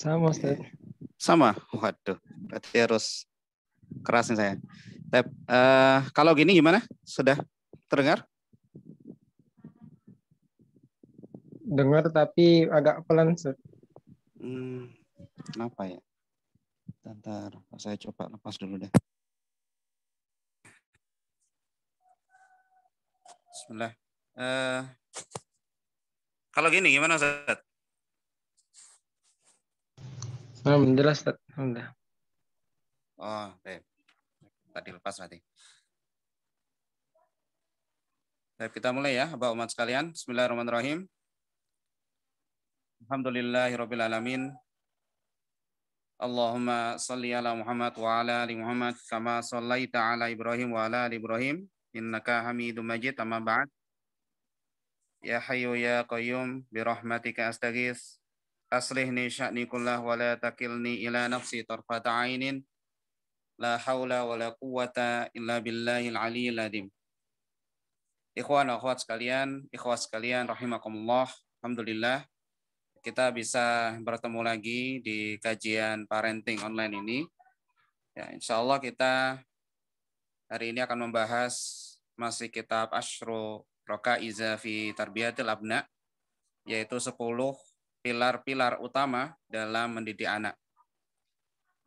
Sama, Ustaz. Sama? Waduh, berarti harus keras nih saya. Kalau gini gimana? Sudah terdengar? Dengar tapi agak pelan, Ustaz. Kenapa ya? Bentar, saya coba lepas dulu deh. Bismillah. Kalau gini gimana, Ustaz? Jelas, Ustaz. Alhamdulillah. Oh, baik. Tadi lepas nanti. Baik, kita mulai ya, Bapak umat sekalian. Bismillahirrahmanirrahim. Alhamdulillahirabbil alamin. Allahumma salli ala Muhammad wa ala ali Muhammad kama shallaita ala Ibrahim wa ala ali Ibrahim innaka Hamidum Majid. Amma ba'd. Ya hayyu ya qayyum bi rahmatika astaghits. Aslihni sya'ni kullah wa la takilni ila nafsi tarfata ainin. La haula wa la quwwata illa billahil aliyyil azim. Ikhwan akhwat sekalian, ikhwat sekalian rahimakumullah. Alhamdulillah kita bisa bertemu lagi di kajian parenting online ini. Ya, insya Allah kita hari ini akan membahas masih kitab Asyru Raqaiza fi Tarbiyatil Abna, yaitu 10 pilar-pilar utama dalam mendidik anak.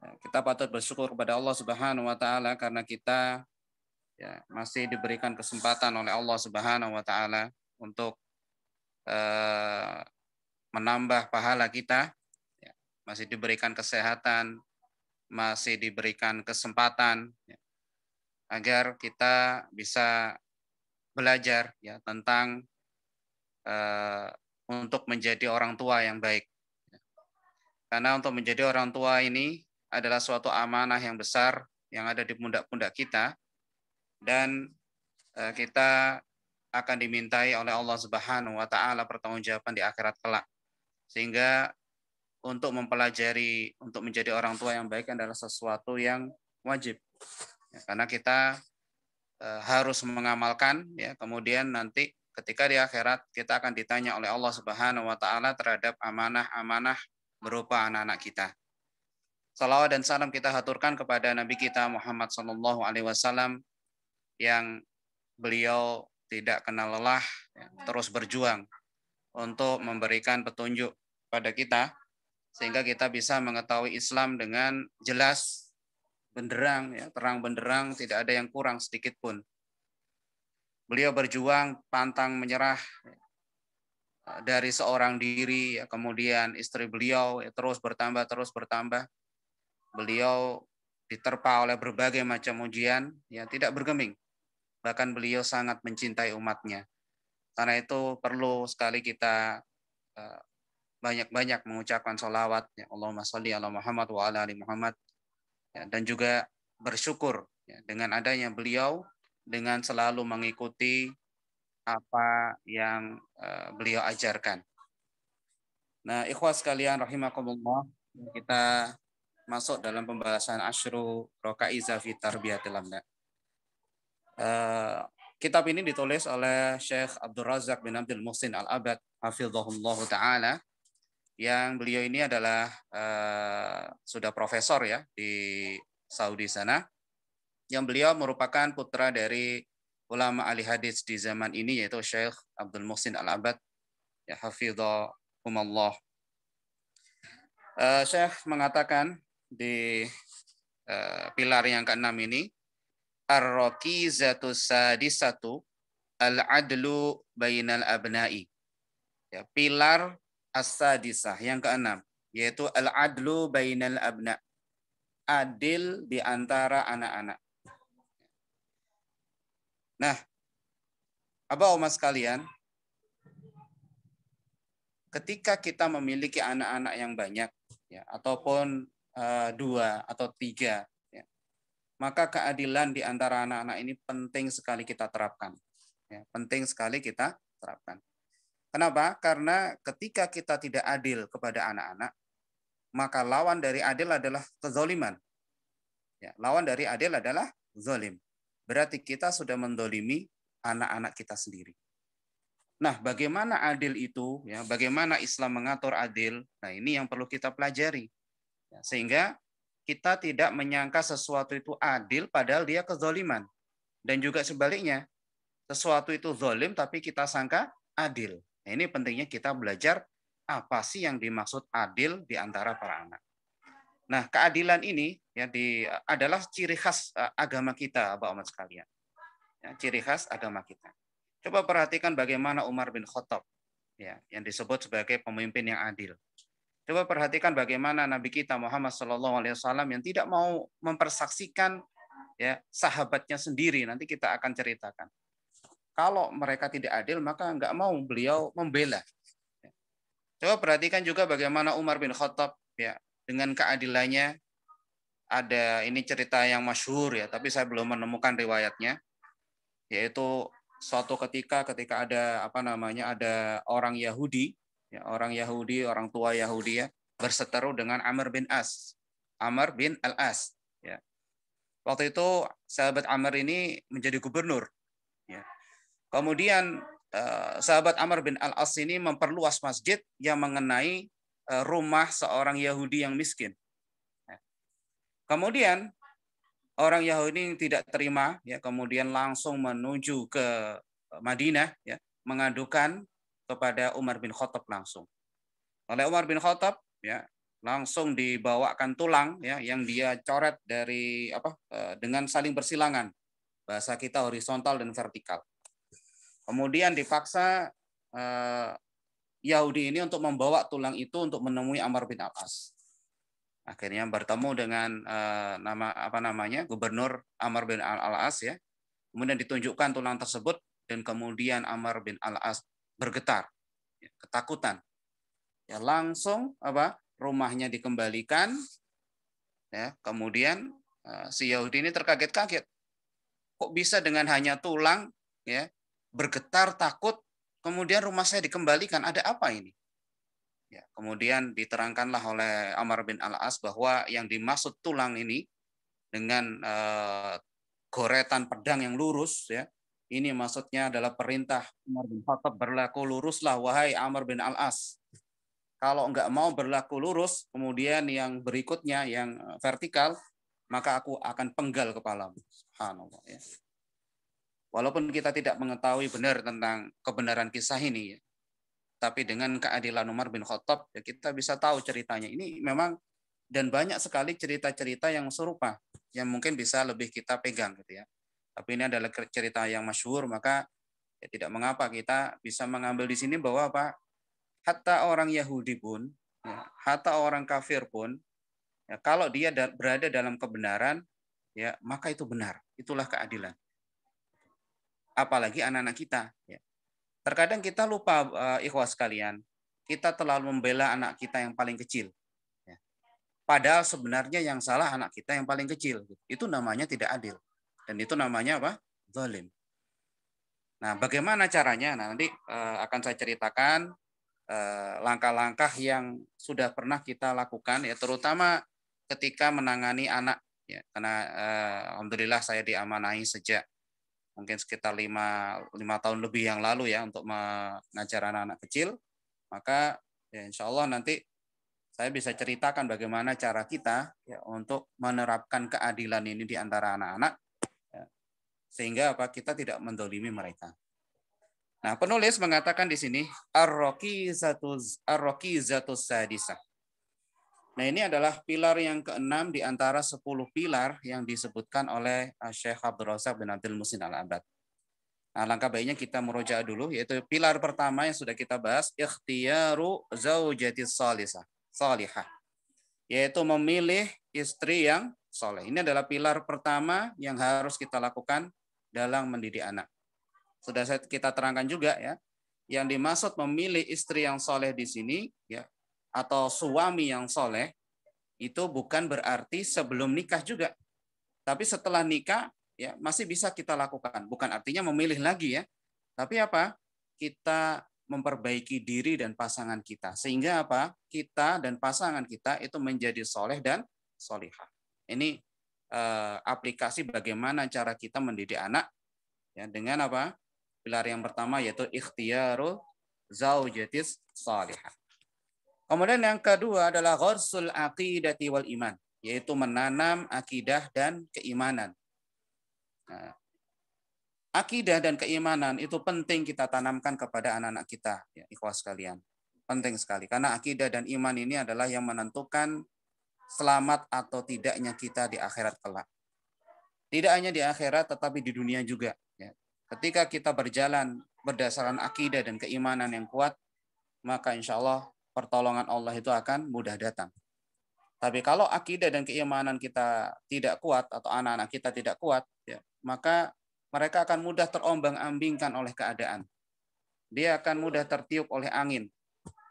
Ya, kita patut bersyukur kepada Allah Subhanahu wa taala karena kita ya, masih diberikan kesempatan oleh Allah Subhanahu wa taala untuk menambah pahala kita, ya, masih diberikan kesehatan, masih diberikan kesempatan ya, agar kita bisa belajar ya tentang untuk menjadi orang tua yang baik. Karena untuk menjadi orang tua ini adalah suatu amanah yang besar yang ada di pundak-pundak kita, dan kita akan dimintai oleh Allah Subhanahu wa taala pertanggungjawaban di akhirat kelak. Sehingga untuk mempelajari, untuk menjadi orang tua yang baik adalah sesuatu yang wajib. Ya, karena kita harus mengamalkan, ya, kemudian nanti ketika di akhirat kita akan ditanya oleh Allah Subhanahu wa taala terhadap amanah-amanah berupa anak-anak kita. Salawat dan salam kita haturkan kepada Nabi kita Muhammad SAW yang beliau tidak kenal lelah, ya, terus berjuang untuk memberikan petunjuk pada kita sehingga kita bisa mengetahui Islam dengan jelas, benderang, ya, terang benderang, tidak ada yang kurang sedikit pun. Beliau berjuang pantang menyerah dari seorang diri, ya, kemudian istri beliau ya, terus bertambah. Beliau diterpa oleh berbagai macam ujian, ya, tidak bergeming. Bahkan beliau sangat mencintai umatnya. Karena itu perlu sekali kita banyak-banyak mengucapkan sholawat, ya, Allahumma sholli ala Muhammad wa ala ali Muhammad, ya, dan juga bersyukur ya, dengan adanya beliau, dengan selalu mengikuti apa yang beliau ajarkan. Nah, ikhwah sekalian rahimakumullah, kita masuk dalam pembahasan Asyru Raqaiza fi Tarbiyatil Abna. Kitab ini ditulis oleh Syekh Abdul Razak bin Abdul Muhsin Al-Abad hafizahullah ta'ala, yang beliau ini adalah sudah profesor ya di Saudi sana, yang beliau merupakan putra dari ulama ahli hadis di zaman ini, yaitu Syekh Abdul Muhsin Al-Abad ya hafizahumullah. Syekh mengatakan di pilar yang keenam ini, ar-raqizatu sadisatu al-adlu bainal abna'i. Ya, pilar as-sadisah yang keenam, yaitu al-adlu bainal abna, adil di antara anak-anak. Nah, Abah umat sekalian, ketika kita memiliki anak-anak yang banyak, ya, ataupun 2 atau 3, ya, maka keadilan di antara anak-anak ini penting sekali kita terapkan. Ya, penting sekali kita terapkan. Kenapa? Karena ketika kita tidak adil kepada anak-anak, maka lawan dari adil adalah kezaliman. Ya, lawan dari adil adalah zalim. Berarti kita sudah mendolimi anak-anak kita sendiri. Nah, bagaimana adil itu? Ya, bagaimana Islam mengatur adil? Nah, ini yang perlu kita pelajari. Ya, sehingga kita tidak menyangka sesuatu itu adil padahal dia kezaliman. Dan juga sebaliknya, sesuatu itu zalim tapi kita sangka adil. Nah, ini pentingnya kita belajar apa sih yang dimaksud adil di antara para anak. Nah, keadilan ini ya adalah ciri khas agama kita, Bapak Ahmad sekalian. Ya, ciri khas agama kita. Coba perhatikan bagaimana Umar bin Khattab ya, yang disebut sebagai pemimpin yang adil. Coba perhatikan bagaimana Nabi kita Muhammad SAW yang tidak mau mempersaksikan ya sahabatnya sendiri. Nanti kita akan ceritakan. Kalau mereka tidak adil, maka nggak mau beliau membela. Coba perhatikan juga bagaimana Umar bin Khattab ya dengan keadilannya. Ada ini cerita yang masyhur ya, tapi saya belum menemukan riwayatnya. Yaitu suatu ketika ada ada orang Yahudi, ya, orang tua Yahudi ya, berseteru dengan Amr bin As. Amr bin Al-As ya. Waktu itu sahabat Amr ini menjadi gubernur ya. Kemudian sahabat Amr bin Al-As ini memperluas masjid yang mengenai rumah seorang Yahudi yang miskin. Kemudian orang Yahudi tidak terima, ya, kemudian langsung menuju ke Madinah, ya, mengadukan kepada Umar bin Khattab langsung. Oleh Umar bin Khattab, ya, langsung dibawakan tulang, ya, yang dia coret dari dengan saling bersilangan, bahasa kita horizontal dan vertikal. Kemudian dipaksa Yahudi ini untuk membawa tulang itu untuk menemui Amr bin Al-As. Akhirnya bertemu dengan gubernur Amr bin Al-As ya. Kemudian ditunjukkan tulang tersebut dan kemudian Amr bin Al-As bergetar, ya, ketakutan. Ya langsung rumahnya dikembalikan. Ya, kemudian si Yahudi ini terkaget-kaget. Kok bisa dengan hanya tulang ya bergetar takut kemudian rumah saya dikembalikan, ada apa ini? Ya, kemudian diterangkanlah oleh Amr bin Al-As bahwa yang dimaksud tulang ini dengan goretan pedang yang lurus ya. Ini maksudnya adalah perintah Umar bin Khattab, berlaku luruslah wahai Amr bin Al-As. Kalau enggak mau berlaku lurus, kemudian yang berikutnya yang vertikal, maka aku akan penggal kepalamu. Subhanallah ya. Walaupun kita tidak mengetahui benar tentang kebenaran kisah ini ya. Tapi dengan keadilan Umar bin Khattab, ya kita bisa tahu ceritanya. Ini memang dan banyak sekali cerita-cerita yang serupa yang mungkin bisa lebih kita pegang gitu ya. Tapi ini adalah cerita yang masyhur, maka ya tidak mengapa kita bisa mengambil di sini bahwa hatta orang Yahudi pun, ya, hatta orang kafir pun, ya, kalau dia berada dalam kebenaran, ya maka itu benar. Itulah keadilan. Apalagi anak-anak kita. Ya. Terkadang kita lupa, ikhwah sekalian, kita terlalu membela anak kita yang paling kecil. Ya. Padahal sebenarnya yang salah anak kita yang paling kecil. Itu namanya tidak adil. Dan itu namanya apa? Zalim. Nah, bagaimana caranya? Nah, nanti akan saya ceritakan langkah-langkah yang sudah pernah kita lakukan, ya terutama ketika menangani anak. Ya, karena alhamdulillah saya diamanahi sejak mungkin sekitar 5 tahun lebih yang lalu ya untuk mengajar anak-anak kecil, maka ya insya Allah nanti saya bisa ceritakan bagaimana cara kita ya untuk menerapkan keadilan ini di antara anak-anak ya, sehingga kita tidak mendolimi mereka. Nah, penulis mengatakan di sini ar-raqizatus sadisah. Nah, ini adalah pilar yang keenam di antara 10 pilar yang disebutkan oleh Syekh Abdul Razak bin Abdul Muhsin Al-Abbad. Nah, langkah baiknya kita merujuk dulu, yaitu pilar pertama yang sudah kita bahas, ikhtiyaru zaujatis salihah, yaitu memilih istri yang soleh. Ini adalah pilar pertama yang harus kita lakukan dalam mendidik anak. Sudah kita terangkan juga ya, yang dimaksud memilih istri yang soleh di sini ya, atau suami yang soleh, itu bukan berarti sebelum nikah juga. Tapi setelah nikah, ya masih bisa kita lakukan. Bukan artinya memilih lagi ya. Tapi kita memperbaiki diri dan pasangan kita. Sehingga kita dan pasangan kita itu menjadi soleh dan solihah. Ini aplikasi bagaimana cara kita mendidik anak ya, dengan Pilar yang pertama yaitu ikhtiyaru zaujatis salihah. Kemudian yang kedua adalah gharsul aqidati wal iman, yaitu menanam akidah dan keimanan. Nah, akidah dan keimanan itu penting kita tanamkan kepada anak-anak kita, ya, ikhwas sekalian. Penting sekali, karena akidah dan iman ini adalah yang menentukan selamat atau tidaknya kita di akhirat kelak. Tidak hanya di akhirat, tetapi di dunia juga. Ya. Ketika kita berjalan berdasarkan akidah dan keimanan yang kuat, maka insya Allah pertolongan Allah itu akan mudah datang. Tapi kalau akidah dan keimanan kita tidak kuat atau anak-anak kita tidak kuat, ya, maka mereka akan mudah terombang-ambingkan oleh keadaan. Dia akan mudah tertiup oleh angin.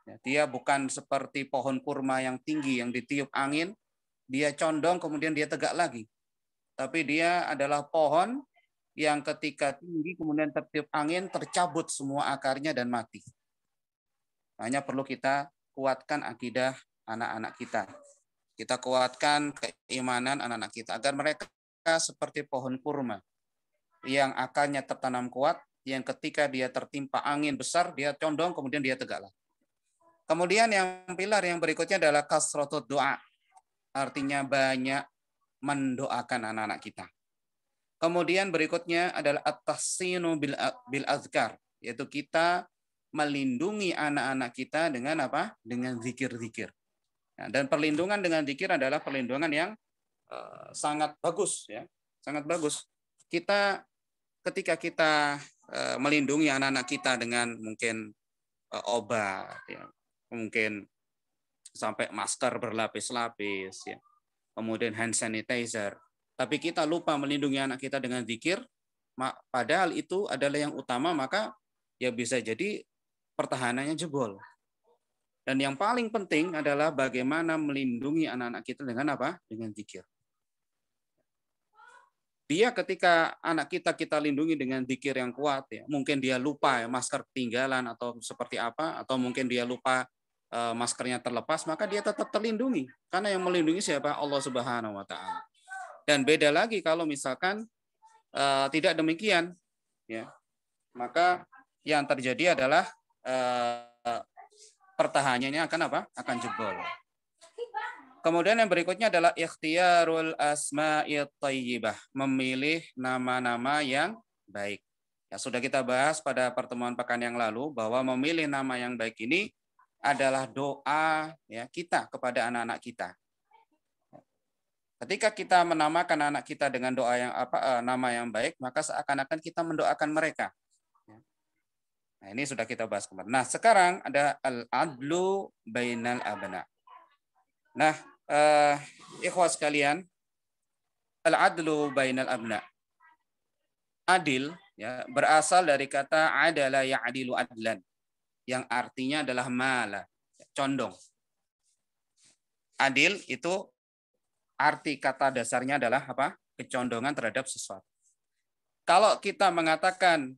Ya, dia bukan seperti pohon kurma yang tinggi yang ditiup angin, dia condong kemudian dia tegak lagi. Tapi dia adalah pohon yang ketika tinggi kemudian tertiup angin, tercabut semua akarnya dan mati. Hanya perlu kita kuatkan akidah anak-anak kita. Kita kuatkan keimanan anak-anak kita agar mereka seperti pohon kurma yang akarnya tertanam kuat, yang ketika dia tertimpa angin besar, dia condong, kemudian dia tegaklah. Kemudian yang pilar yang berikutnya adalah kasratud doa. Artinya banyak mendoakan anak-anak kita. Kemudian berikutnya adalah at-tahsinu bil azkar, yaitu kita melindungi anak-anak kita dengan apa? Dengan zikir-zikir. Nah, dan perlindungan dengan zikir adalah perlindungan yang sangat bagus, ya, sangat bagus. Kita ketika kita melindungi anak-anak kita dengan mungkin obat, ya, mungkin sampai masker berlapis-lapis, ya, kemudian hand sanitizer, tapi kita lupa melindungi anak kita dengan zikir, padahal itu adalah yang utama, maka ya bisa jadi pertahanannya jebol. Dan yang paling penting adalah bagaimana melindungi anak-anak kita dengan apa? Dengan zikir. Dia ketika anak kita lindungi dengan zikir yang kuat, ya, mungkin dia lupa ya, masker ketinggalan atau seperti apa, atau mungkin dia lupa maskernya terlepas, maka dia tetap terlindungi. Karena yang melindungi siapa? Allah Subhanahu wa Ta'ala. Dan beda lagi kalau misalkan tidak demikian, ya, maka yang terjadi adalah pertahanannya akan apa? Akan jebol. Kemudian yang berikutnya adalah ikhtiyarul asma'it thayyibah, memilih nama-nama yang baik. Ya, sudah kita bahas pada pertemuan pekan yang lalu bahwa memilih nama yang baik ini adalah doa, ya, kita kepada anak-anak kita. Ketika kita menamakan anak kita dengan doa yang nama yang baik, maka seakan-akan kita mendoakan mereka. Nah, ini sudah kita bahas kemarin. Nah, sekarang ada al-adlu bainal abna. Nah, ikhwas sekalian, al-adlu bainal abna. Adil, ya, berasal dari kata adala ya'dilu adlan, yang artinya adalah mala, condong. Adil itu arti kata dasarnya adalah apa? Kecondongan terhadap sesuatu. Kalau kita mengatakan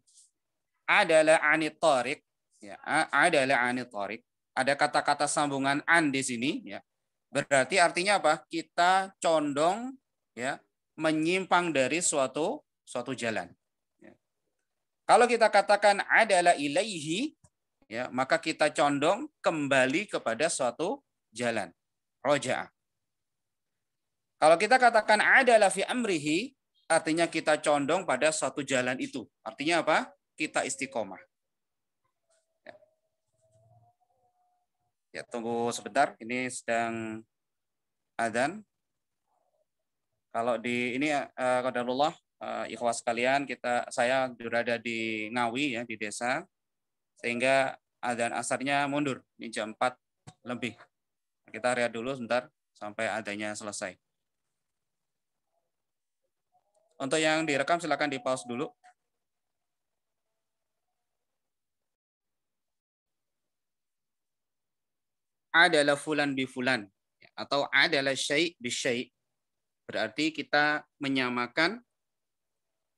adalah anit tariq, ya, adalah anit tariq, ada kata-kata sambungan an di sini, ya. Berarti artinya apa? Kita condong, ya, menyimpang dari suatu jalan. Ya. Kalau kita katakan adalah ilaihi, ya, maka kita condong kembali kepada suatu jalan. Roja'a. Kalau kita katakan adalah fi amrihi, artinya kita condong pada suatu jalan itu. Artinya apa? Kita istiqomah. Ya, tunggu sebentar. Ini sedang adzan. Kalau di ini qadarullah, ikhwas sekalian, saya berada di Ngawi, ya, di desa, sehingga adzan asarnya mundur. Ini jam 4 lebih. Kita lihat dulu sebentar sampai adzannya selesai. Untuk yang direkam silakan di pause dulu. Adalah fulan bi fulan, atau adalah syai' bi syai'. Berarti kita menyamakan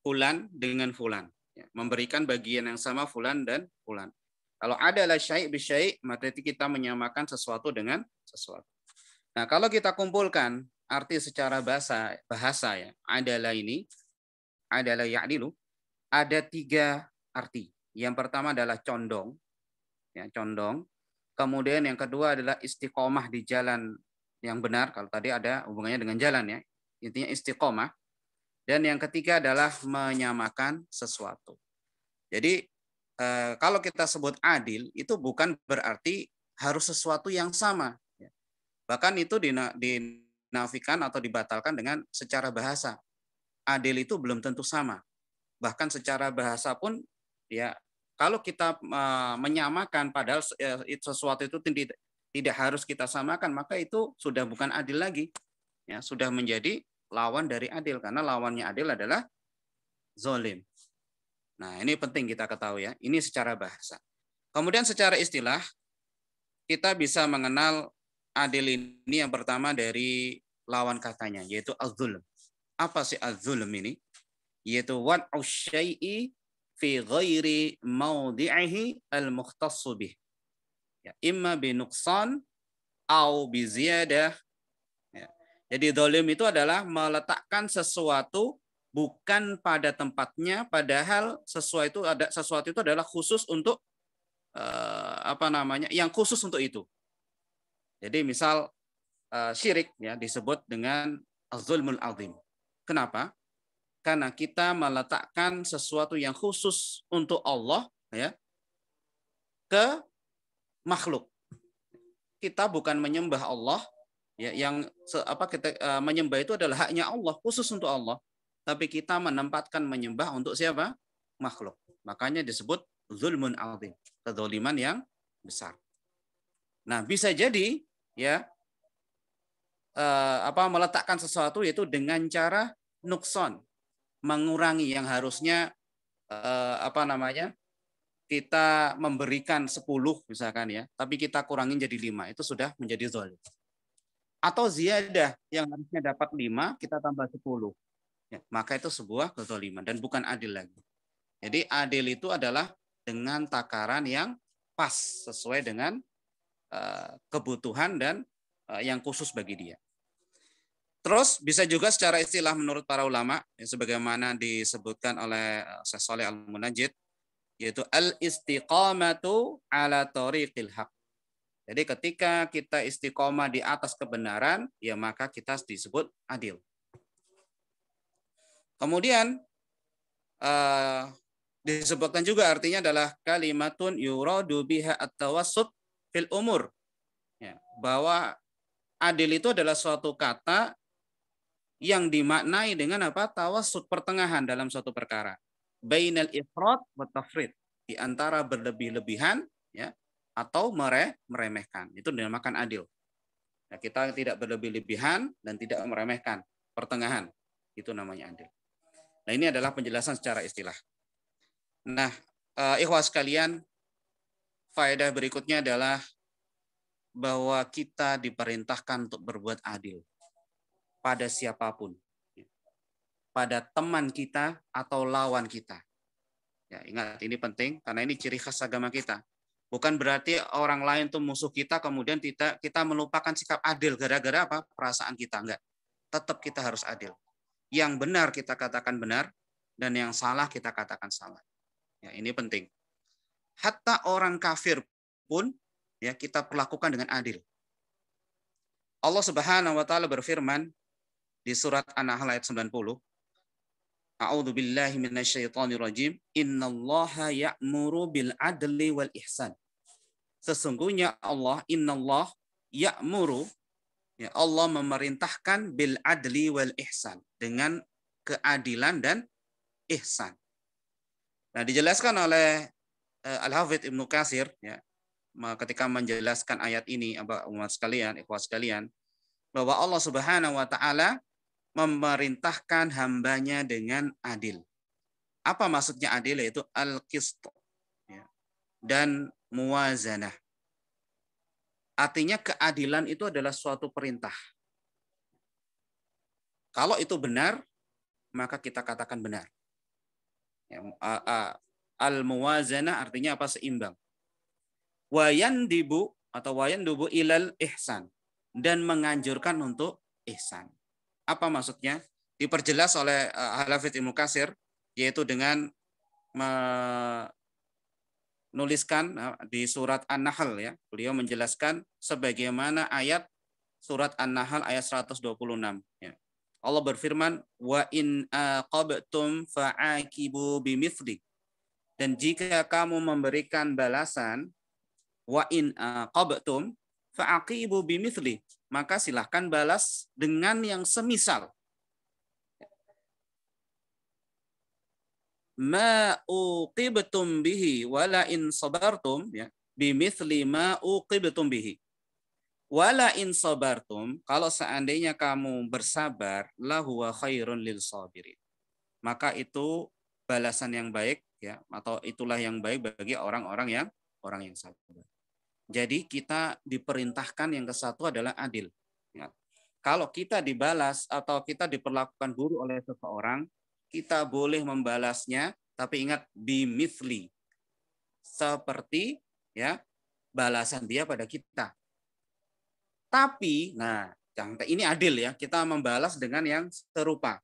fulan dengan fulan, ya, memberikan bagian yang sama fulan dan fulan. Kalau adalah syai' bi syai', berarti kita menyamakan sesuatu dengan sesuatu. Nah, kalau kita kumpulkan arti secara bahasa, ya, adalah ini, adalah ya'dilu, ada 3 arti. Yang pertama adalah condong, ya, condong. Kemudian yang kedua adalah istiqomah di jalan yang benar. Kalau tadi ada hubungannya dengan jalan, ya, intinya istiqomah. Dan yang ketiga adalah menyamakan sesuatu. Jadi kalau kita sebut adil itu bukan berarti harus sesuatu yang sama. Bahkan itu dinafikan atau dibatalkan dengan secara bahasa. Adil itu belum tentu sama. Bahkan secara bahasa pun, ya, kalau kita menyamakan padahal sesuatu itu tidak harus kita samakan, maka itu sudah bukan adil lagi. Ya, sudah menjadi lawan dari adil, karena lawannya adil adalah zolim. Nah, ini penting kita ketahui, ya. Ini secara bahasa. Kemudian secara istilah, kita bisa mengenal adil ini yang pertama dari lawan katanya, yaitu az-zulm. Apa sih az-zulm ini? Yaitu wad'u syai'i fi ghairi mawdi'ihi al-mukhtassu bih. Ya, imma bi nuqsan au bi ziyadah. Ya. Jadi zalim itu adalah meletakkan sesuatu bukan pada tempatnya, padahal sesuatu itu adalah khusus untuk yang khusus untuk itu. Jadi misal syirik, ya, disebut dengan az-zulmul azim. Kenapa? Karena kita meletakkan sesuatu yang khusus untuk Allah, ya, ke makhluk. Kita bukan menyembah Allah, ya, yang kita menyembah itu adalah haknya Allah, khusus untuk Allah. Tapi kita menempatkan menyembah untuk siapa? Makhluk. Makanya disebut zulmun azim, kezaliman yang besar. Nah, bisa jadi, ya, meletakkan sesuatu yaitu dengan cara nukson, mengurangi yang harusnya kita memberikan 10 misalkan, ya, tapi kita kurangin jadi 5, itu sudah menjadi zalim. Atau ziyadah, yang harusnya dapat 5 kita tambah 10. Ya, maka itu sebuah kezaliman dan bukan adil lagi. Jadi adil itu adalah dengan takaran yang pas sesuai dengan kebutuhan dan yang khusus bagi dia. Terus bisa juga secara istilah menurut para ulama, ya, sebagaimana disebutkan oleh Syekh Shalih Al-Munajjid, yaitu al-istiqamatu ala thoriqil haq. Jadi ketika kita istiqomah di atas kebenaran, ya, maka kita disebut adil. Kemudian disebutkan juga artinya adalah kalimatun yuradu biha at-tawassut fil umur. Ya, bahwa adil itu adalah suatu kata yang dimaknai dengan apa? Tawassut, pertengahan dalam suatu perkara. Bainal ifrat wa tafrid, di antara berlebih-lebihan, ya, atau meremehkan. Itu dinamakan adil. Nah, kita tidak berlebih-lebihan dan tidak meremehkan, pertengahan. Itu namanya adil. Nah, ini adalah penjelasan secara istilah. Nah, ikhwah sekalian, faedah berikutnya adalah bahwa kita diperintahkan untuk berbuat adil pada siapapun, pada teman kita atau lawan kita. Ya, ingat, ini penting karena ini ciri khas agama kita. Bukan berarti orang lain itu musuh kita kemudian kita melupakan sikap adil gara-gara apa? Perasaan kita, enggak. Tetap kita harus adil. Yang benar kita katakan benar dan yang salah kita katakan salah. Ya, ini penting. Hatta orang kafir pun, ya, kita perlakukan dengan adil. Allah Subhanahu wa taala berfirman di surat An-Nahl ayat 90. A'udzu billahi minasyaitonir rajim. Innallaha ya'muru bil adli wal ihsan. Sesungguhnya Allah, innallah ya'muru, ya, Allah memerintahkan bil adli wal ihsan, dengan keadilan dan ihsan. Nah, dijelaskan oleh Al-Hafidz Ibnu Katsir, ya, ketika menjelaskan ayat ini, umat sekalian, ikhwah sekalian, bahwa Allah Subhanahu wa taala memerintahkan hambanya dengan adil. Apa maksudnya adil? Yaitu al-qist, ya, dan muwazanah. Artinya keadilan itu adalah suatu perintah. Kalau itu benar, maka kita katakan benar. Ya, al-muwazanah artinya apa? Seimbang. Wayandibu atau wayandubu ilal ihsan, dan menganjurkan untuk ihsan. Apa maksudnya? Diperjelas oleh Al-Hafidz Ibnu Katsir, yaitu dengan menuliskan di surat An-Nahl ya. Beliau menjelaskan sebagaimana ayat surat An-Nahl ayat 126 ya. Allah berfirman, wa in aqabtum fa'aqibu bimithli. Dan jika kamu memberikan balasan, wa in aqabtum fa'aqibu bimithli, maka silahkan balas dengan yang semisal. Ma uqibtum bihi wala in sabartum ya, bimithli ma uqibtum bihi. Wala in sabartum, kalau seandainya kamu bersabar, lahuwa khairun lil sabirin. Maka itu balasan yang baik ya, atau itulah yang baik bagi orang-orang yang sabar. Jadi kita diperintahkan yang ke satu adalah adil. Ya. Kalau kita dibalas atau kita diperlakukan buruk oleh seseorang, kita boleh membalasnya, tapi ingat bimithli, seperti ya balasan dia pada kita. Tapi, nah, ini adil ya, kita membalas dengan yang serupa.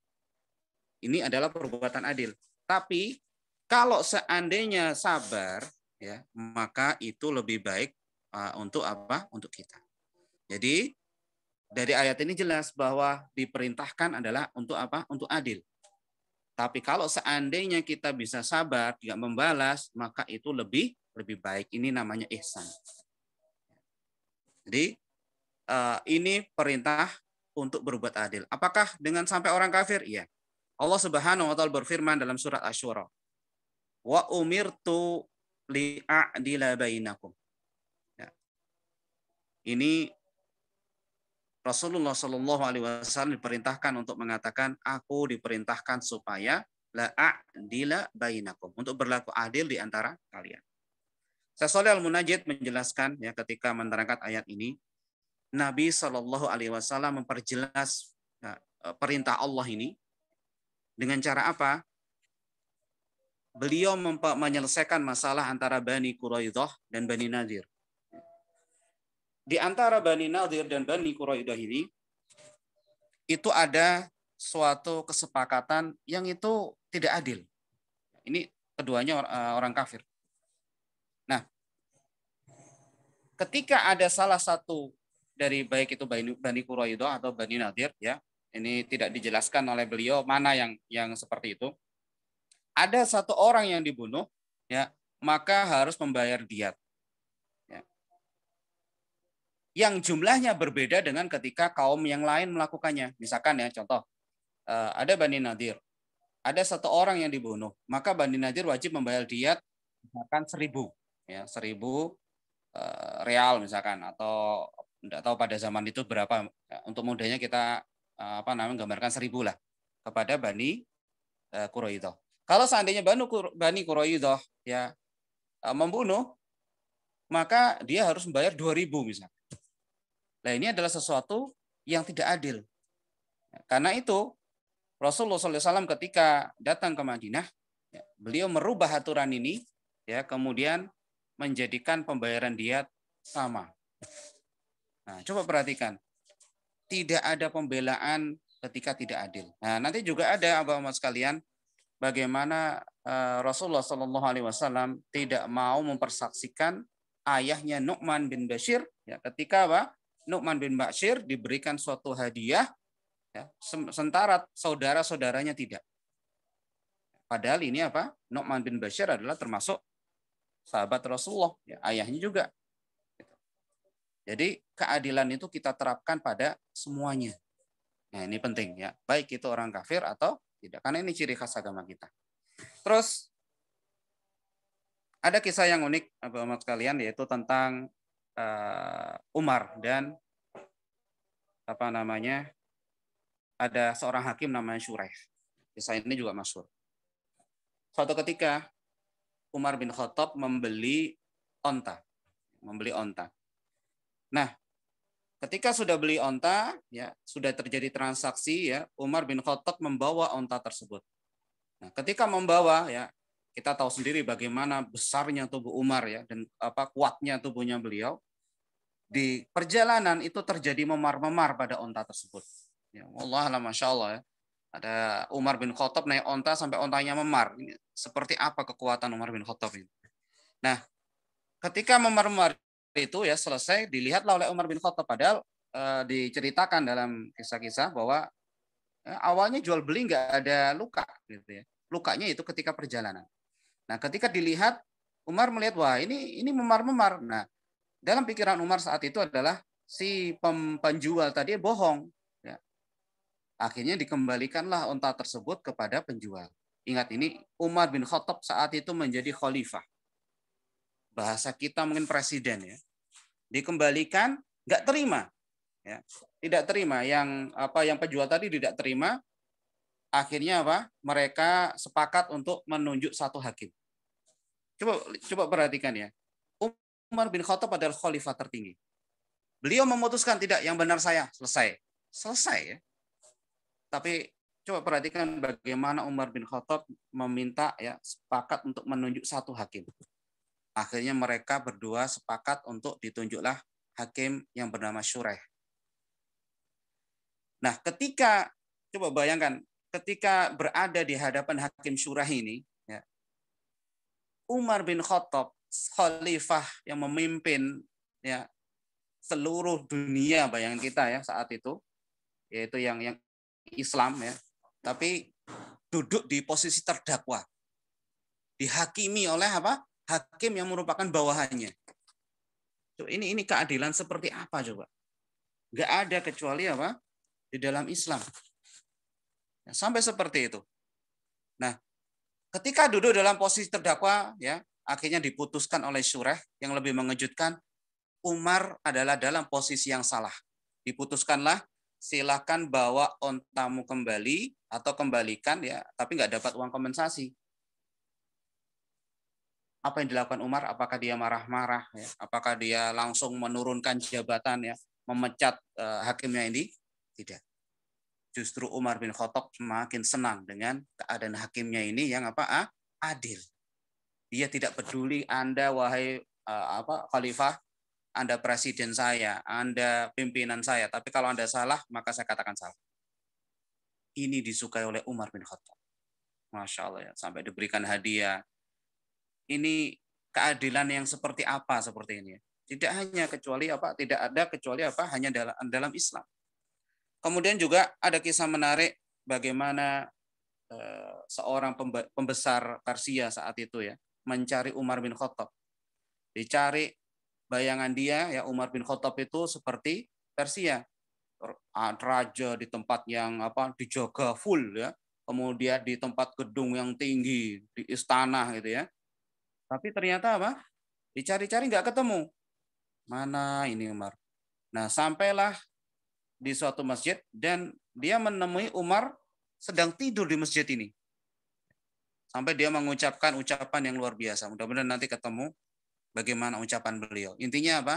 Ini adalah perbuatan adil. Tapi kalau seandainya sabar, ya, maka itu lebih baik untuk apa? Untuk kita. Jadi dari ayat ini jelas bahwa diperintahkan adalah untuk apa? Untuk adil. Tapi kalau seandainya kita bisa sabar, tidak membalas, maka itu lebih baik. Ini namanya ihsan. Jadi ini perintah untuk berbuat adil. Apakah dengan sampai orang kafir? Iya. Allah Subhanahu wa taala berfirman dalam surat Asy-Syura, "Wa umirtu li'adila bainakum." Ya. Ini Rasulullah Shallallahu alaihi wasallam diperintahkan untuk mengatakan, aku diperintahkan supaya la'adila bainakum, untuk berlaku adil di antara kalian. Syekh Shalih Al-Munajjid menjelaskan ya, ketika menerangkan ayat ini, Nabi Shallallahu alaihi wasallam memperjelas ya, perintah Allah ini dengan cara apa? Beliau menyelesaikan masalah antara Bani Quraidah dan Bani Nadir. Di antara Bani Nadir dan Bani Quraidah ini, itu ada suatu kesepakatan yang itu tidak adil. Ini keduanya orang kafir. Nah, ketika ada salah satu dari baik itu Bani Quraidah atau Bani Nadir, ya, ini tidak dijelaskan oleh beliau mana yang seperti itu. Ada satu orang yang dibunuh, ya, maka harus membayar diat. Ya. Yang jumlahnya berbeda dengan ketika kaum yang lain melakukannya. Misalkan ya, contoh, ada Bani Nadir, ada satu orang yang dibunuh, maka Bani Nadir wajib membayar diat misalkan 1.000, ya, 1.000 real misalkan, atau tidak tahu pada zaman itu berapa. Ya, untuk mudahnya kita gambarkan 1.000 lah kepada Bani Quraidah. Kalau seandainya Bani Quraidah ya membunuh, maka dia harus membayar 2.000 misalkan. Nah, ini adalah sesuatu yang tidak adil. Karena itu Rasulullah SAW ketika datang ke Madinah, ya, beliau merubah aturan ini, ya, kemudian menjadikan pembayaran diat sama. Nah, coba perhatikan, tidak ada pembelaan ketika tidak adil. Nah, nanti juga ada, Bapak-Bapak sekalian, bagaimana Rasulullah SAW tidak mau mempersaksikan ayahnya Nu'man bin Bashir, ya, ketika apa? Nu'man bin Bashir diberikan suatu hadiah, ya, sementara saudara-saudaranya tidak. Padahal ini apa? Nu'man bin Bashir adalah termasuk sahabat Rasulullah, ya, ayahnya juga. Jadi keadilan itu kita terapkan pada semuanya. Nah, ini penting ya, baik itu orang kafir atau tidak, karena ini ciri khas agama kita. Terus ada kisah yang unik, Bapak-Bapak sekalian, yaitu tentang Umar dan ada seorang hakim namanya Shuraih. Kisah ini juga masyhur. Suatu ketika Umar bin Khattab membeli onta. Nah, ketika sudah beli onta, ya, sudah terjadi transaksi, ya, Umar bin Khattab membawa onta tersebut. Nah, ketika membawa, ya, kita tahu sendiri bagaimana besarnya tubuh Umar, ya, dan kuatnya tubuhnya beliau. Di perjalanan itu terjadi memar-memar pada onta tersebut. Ya, wallah, masya Allah, ya. Ada Umar bin Khattab naik onta sampai ontanya memar. Ini seperti apa kekuatan Umar bin Khattab ini? Nah, ketika memar-memar itu ya selesai, dilihatlah oleh Umar bin Khattab. Padahal diceritakan dalam kisah-kisah bahwa awalnya jual beli nggak ada luka, gitu ya. Lukanya itu ketika perjalanan. Nah, ketika dilihat, Umar melihat wah ini memar-memar. Nah, dalam pikiran Umar saat itu adalah si penjual tadi bohong. Ya. Akhirnya dikembalikanlah unta tersebut kepada penjual. Ingat ini Umar bin Khattab saat itu menjadi khalifah. Bahasa kita mungkin presiden ya. Dikembalikan nggak terima. Ya. Tidak terima yang penjual tadi tidak terima. Akhirnya apa? Mereka sepakat untuk menunjuk satu hakim. Coba perhatikan ya. Umar bin Khattab adalah khalifah tertinggi. Beliau memutuskan tidak, yang benar saya, selesai. Selesai ya. Tapi coba perhatikan bagaimana Umar bin Khattab meminta ya sepakat untuk menunjuk satu hakim. Akhirnya mereka berdua sepakat untuk ditunjuklah hakim yang bernama Syuraih. Nah, coba bayangkan, ketika berada di hadapan hakim Syuraih ini, ya, Umar bin Khattab, khalifah yang memimpin ya seluruh dunia, bayangin kita ya saat itu, yaitu yang Islam ya, tapi duduk di posisi terdakwa, dihakimi oleh apa? Hakim yang merupakan bawahannya. Ini keadilan seperti apa coba? Nggak ada kecuali apa? Di dalam Islam. Sampai seperti itu. Nah, ketika duduk dalam posisi terdakwa, ya akhirnya diputuskan oleh Syuraih. Yang lebih mengejutkan, Umar adalah dalam posisi yang salah. Diputuskanlah, silakan bawa ontamu kembali atau kembalikan ya, tapi nggak dapat uang kompensasi. Apa yang dilakukan Umar? Apakah dia marah-marah? Ya? Apakah dia langsung menurunkan jabatan ya, memecat hakimnya ini? Tidak. Justru Umar bin Khattab semakin senang dengan keadaan hakimnya ini yang apa? Adil. Dia tidak peduli Anda wahai khalifah, Anda presiden saya, Anda pimpinan saya, tapi kalau Anda salah, maka saya katakan salah. Ini disukai oleh Umar bin Khattab. Masya Allah ya, sampai diberikan hadiah. Ini keadilan yang seperti apa seperti ini? Tidak hanya kecuali apa? Tidak ada kecuali apa? Hanya dalam Islam. Kemudian juga ada kisah menarik bagaimana seorang pembesar Persia saat itu ya mencari Umar bin Khattab. Dicari bayangan dia ya Umar bin Khattab itu seperti Persia, raja di tempat yang apa dijaga full ya, kemudian di tempat gedung yang tinggi di istana gitu ya. Tapi ternyata apa? Dicari-cari nggak ketemu. Mana ini Umar? Nah, sampailah di suatu masjid dan dia menemui Umar sedang tidur di masjid ini. Sampai dia mengucapkan ucapan yang luar biasa. Mudah-mudahan nanti ketemu bagaimana ucapan beliau. Intinya apa?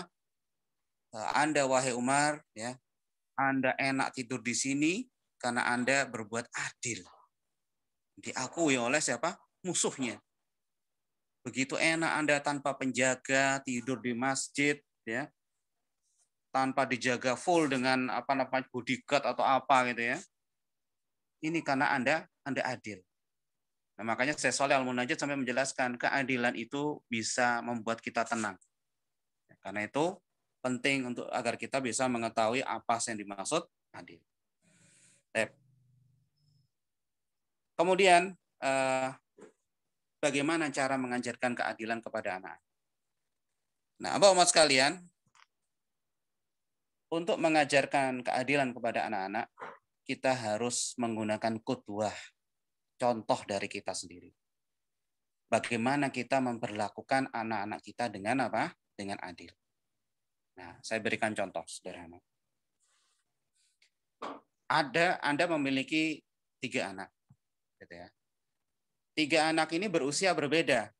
Anda wahai Umar, ya, Anda enak tidur di sini karena Anda berbuat adil. Diakui oleh siapa? Musuhnya. Begitu enak Anda tanpa penjaga, tidur di masjid, ya, tanpa dijaga full dengan apa namanya bodyguard atau apa gitu ya. Ini karena Anda adil. Nah, makanya Syekh Shalih Al-Munajjid sampai menjelaskan keadilan itu bisa membuat kita tenang. Karena itu penting untuk agar kita bisa mengetahui apa yang dimaksud adil. Kemudian bagaimana cara mengajarkan keadilan kepada anak? Nah, Bapak umat sekalian, untuk mengajarkan keadilan kepada anak-anak, kita harus menggunakan qudwah, contoh dari kita sendiri. Bagaimana kita memperlakukan anak-anak kita dengan apa? Dengan adil. Nah, saya berikan contoh sederhana. Anda memiliki 3 anak, gitu ya. 3 anak ini berusia berbeda.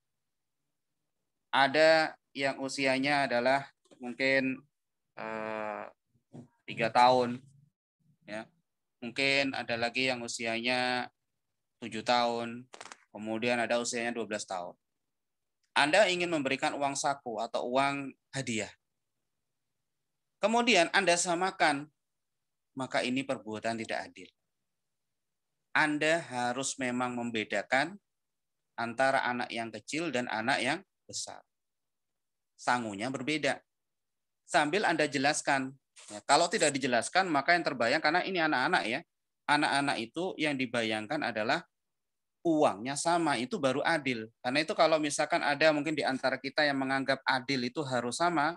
Ada yang usianya adalah mungkin 3 tahun, ya. Mungkin ada lagi yang usianya 7 tahun, kemudian ada usianya 12 tahun. Anda ingin memberikan uang saku atau uang hadiah. Kemudian Anda samakan, maka ini perbuatan tidak adil. Anda harus memang membedakan antara anak yang kecil dan anak yang besar. Sangunya berbeda. Sambil Anda jelaskan. Ya, kalau tidak dijelaskan, maka yang terbayang, karena ini anak-anak ya, anak-anak itu yang dibayangkan adalah uangnya sama, itu baru adil. Karena itu kalau misalkan ada mungkin di antara kita yang menganggap adil itu harus sama,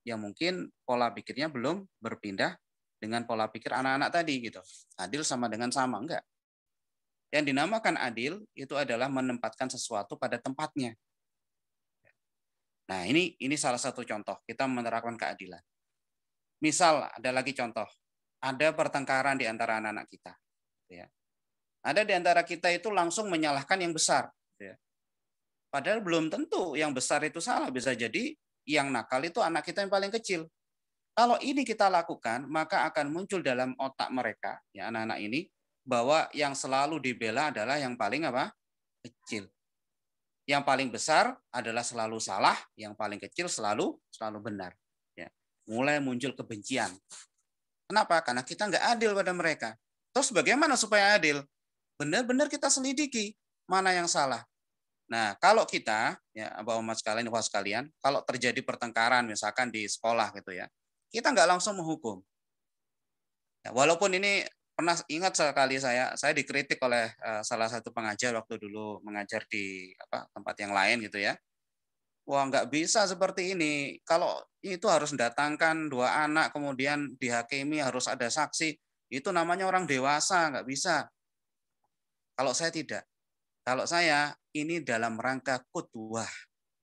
ya mungkin pola pikirnya belum berpindah dengan pola pikir anak-anak tadi gitu. Adil sama dengan sama, enggak. Yang dinamakan adil itu adalah menempatkan sesuatu pada tempatnya. Nah, ini salah satu contoh kita menerapkan keadilan. Misal ada lagi contoh, ada pertengkaran di antara anak-anak kita. Ya. Ada di antara kita itu langsung menyalahkan yang besar. Ya. Padahal belum tentu yang besar itu salah. Bisa jadi yang nakal itu anak kita yang paling kecil. Kalau ini kita lakukan, maka akan muncul dalam otak mereka, ya anak-anak ini, bahwa yang selalu dibela adalah yang paling apa? Kecil. Yang paling besar adalah selalu salah, yang paling kecil selalu benar. Ya. Mulai muncul kebencian. Kenapa? Karena kita nggak adil pada mereka. Terus bagaimana supaya adil? Benar-benar kita selidiki mana yang salah. Nah, kalau kita, ya Bapak Umat sekalian, Bapak sekalian, kalau terjadi pertengkaran misalkan di sekolah gitu ya, kita nggak langsung menghukum. Ya, walaupun ini pernah ingat sekali saya dikritik oleh salah satu pengajar waktu dulu mengajar di tempat yang lain gitu ya. Wah, nggak bisa seperti ini. Kalau itu harus mendatangkan 2 anak, kemudian dihakimi harus ada saksi. Itu namanya orang dewasa, nggak bisa. Kalau saya tidak. Kalau saya, ini dalam rangka qudwah.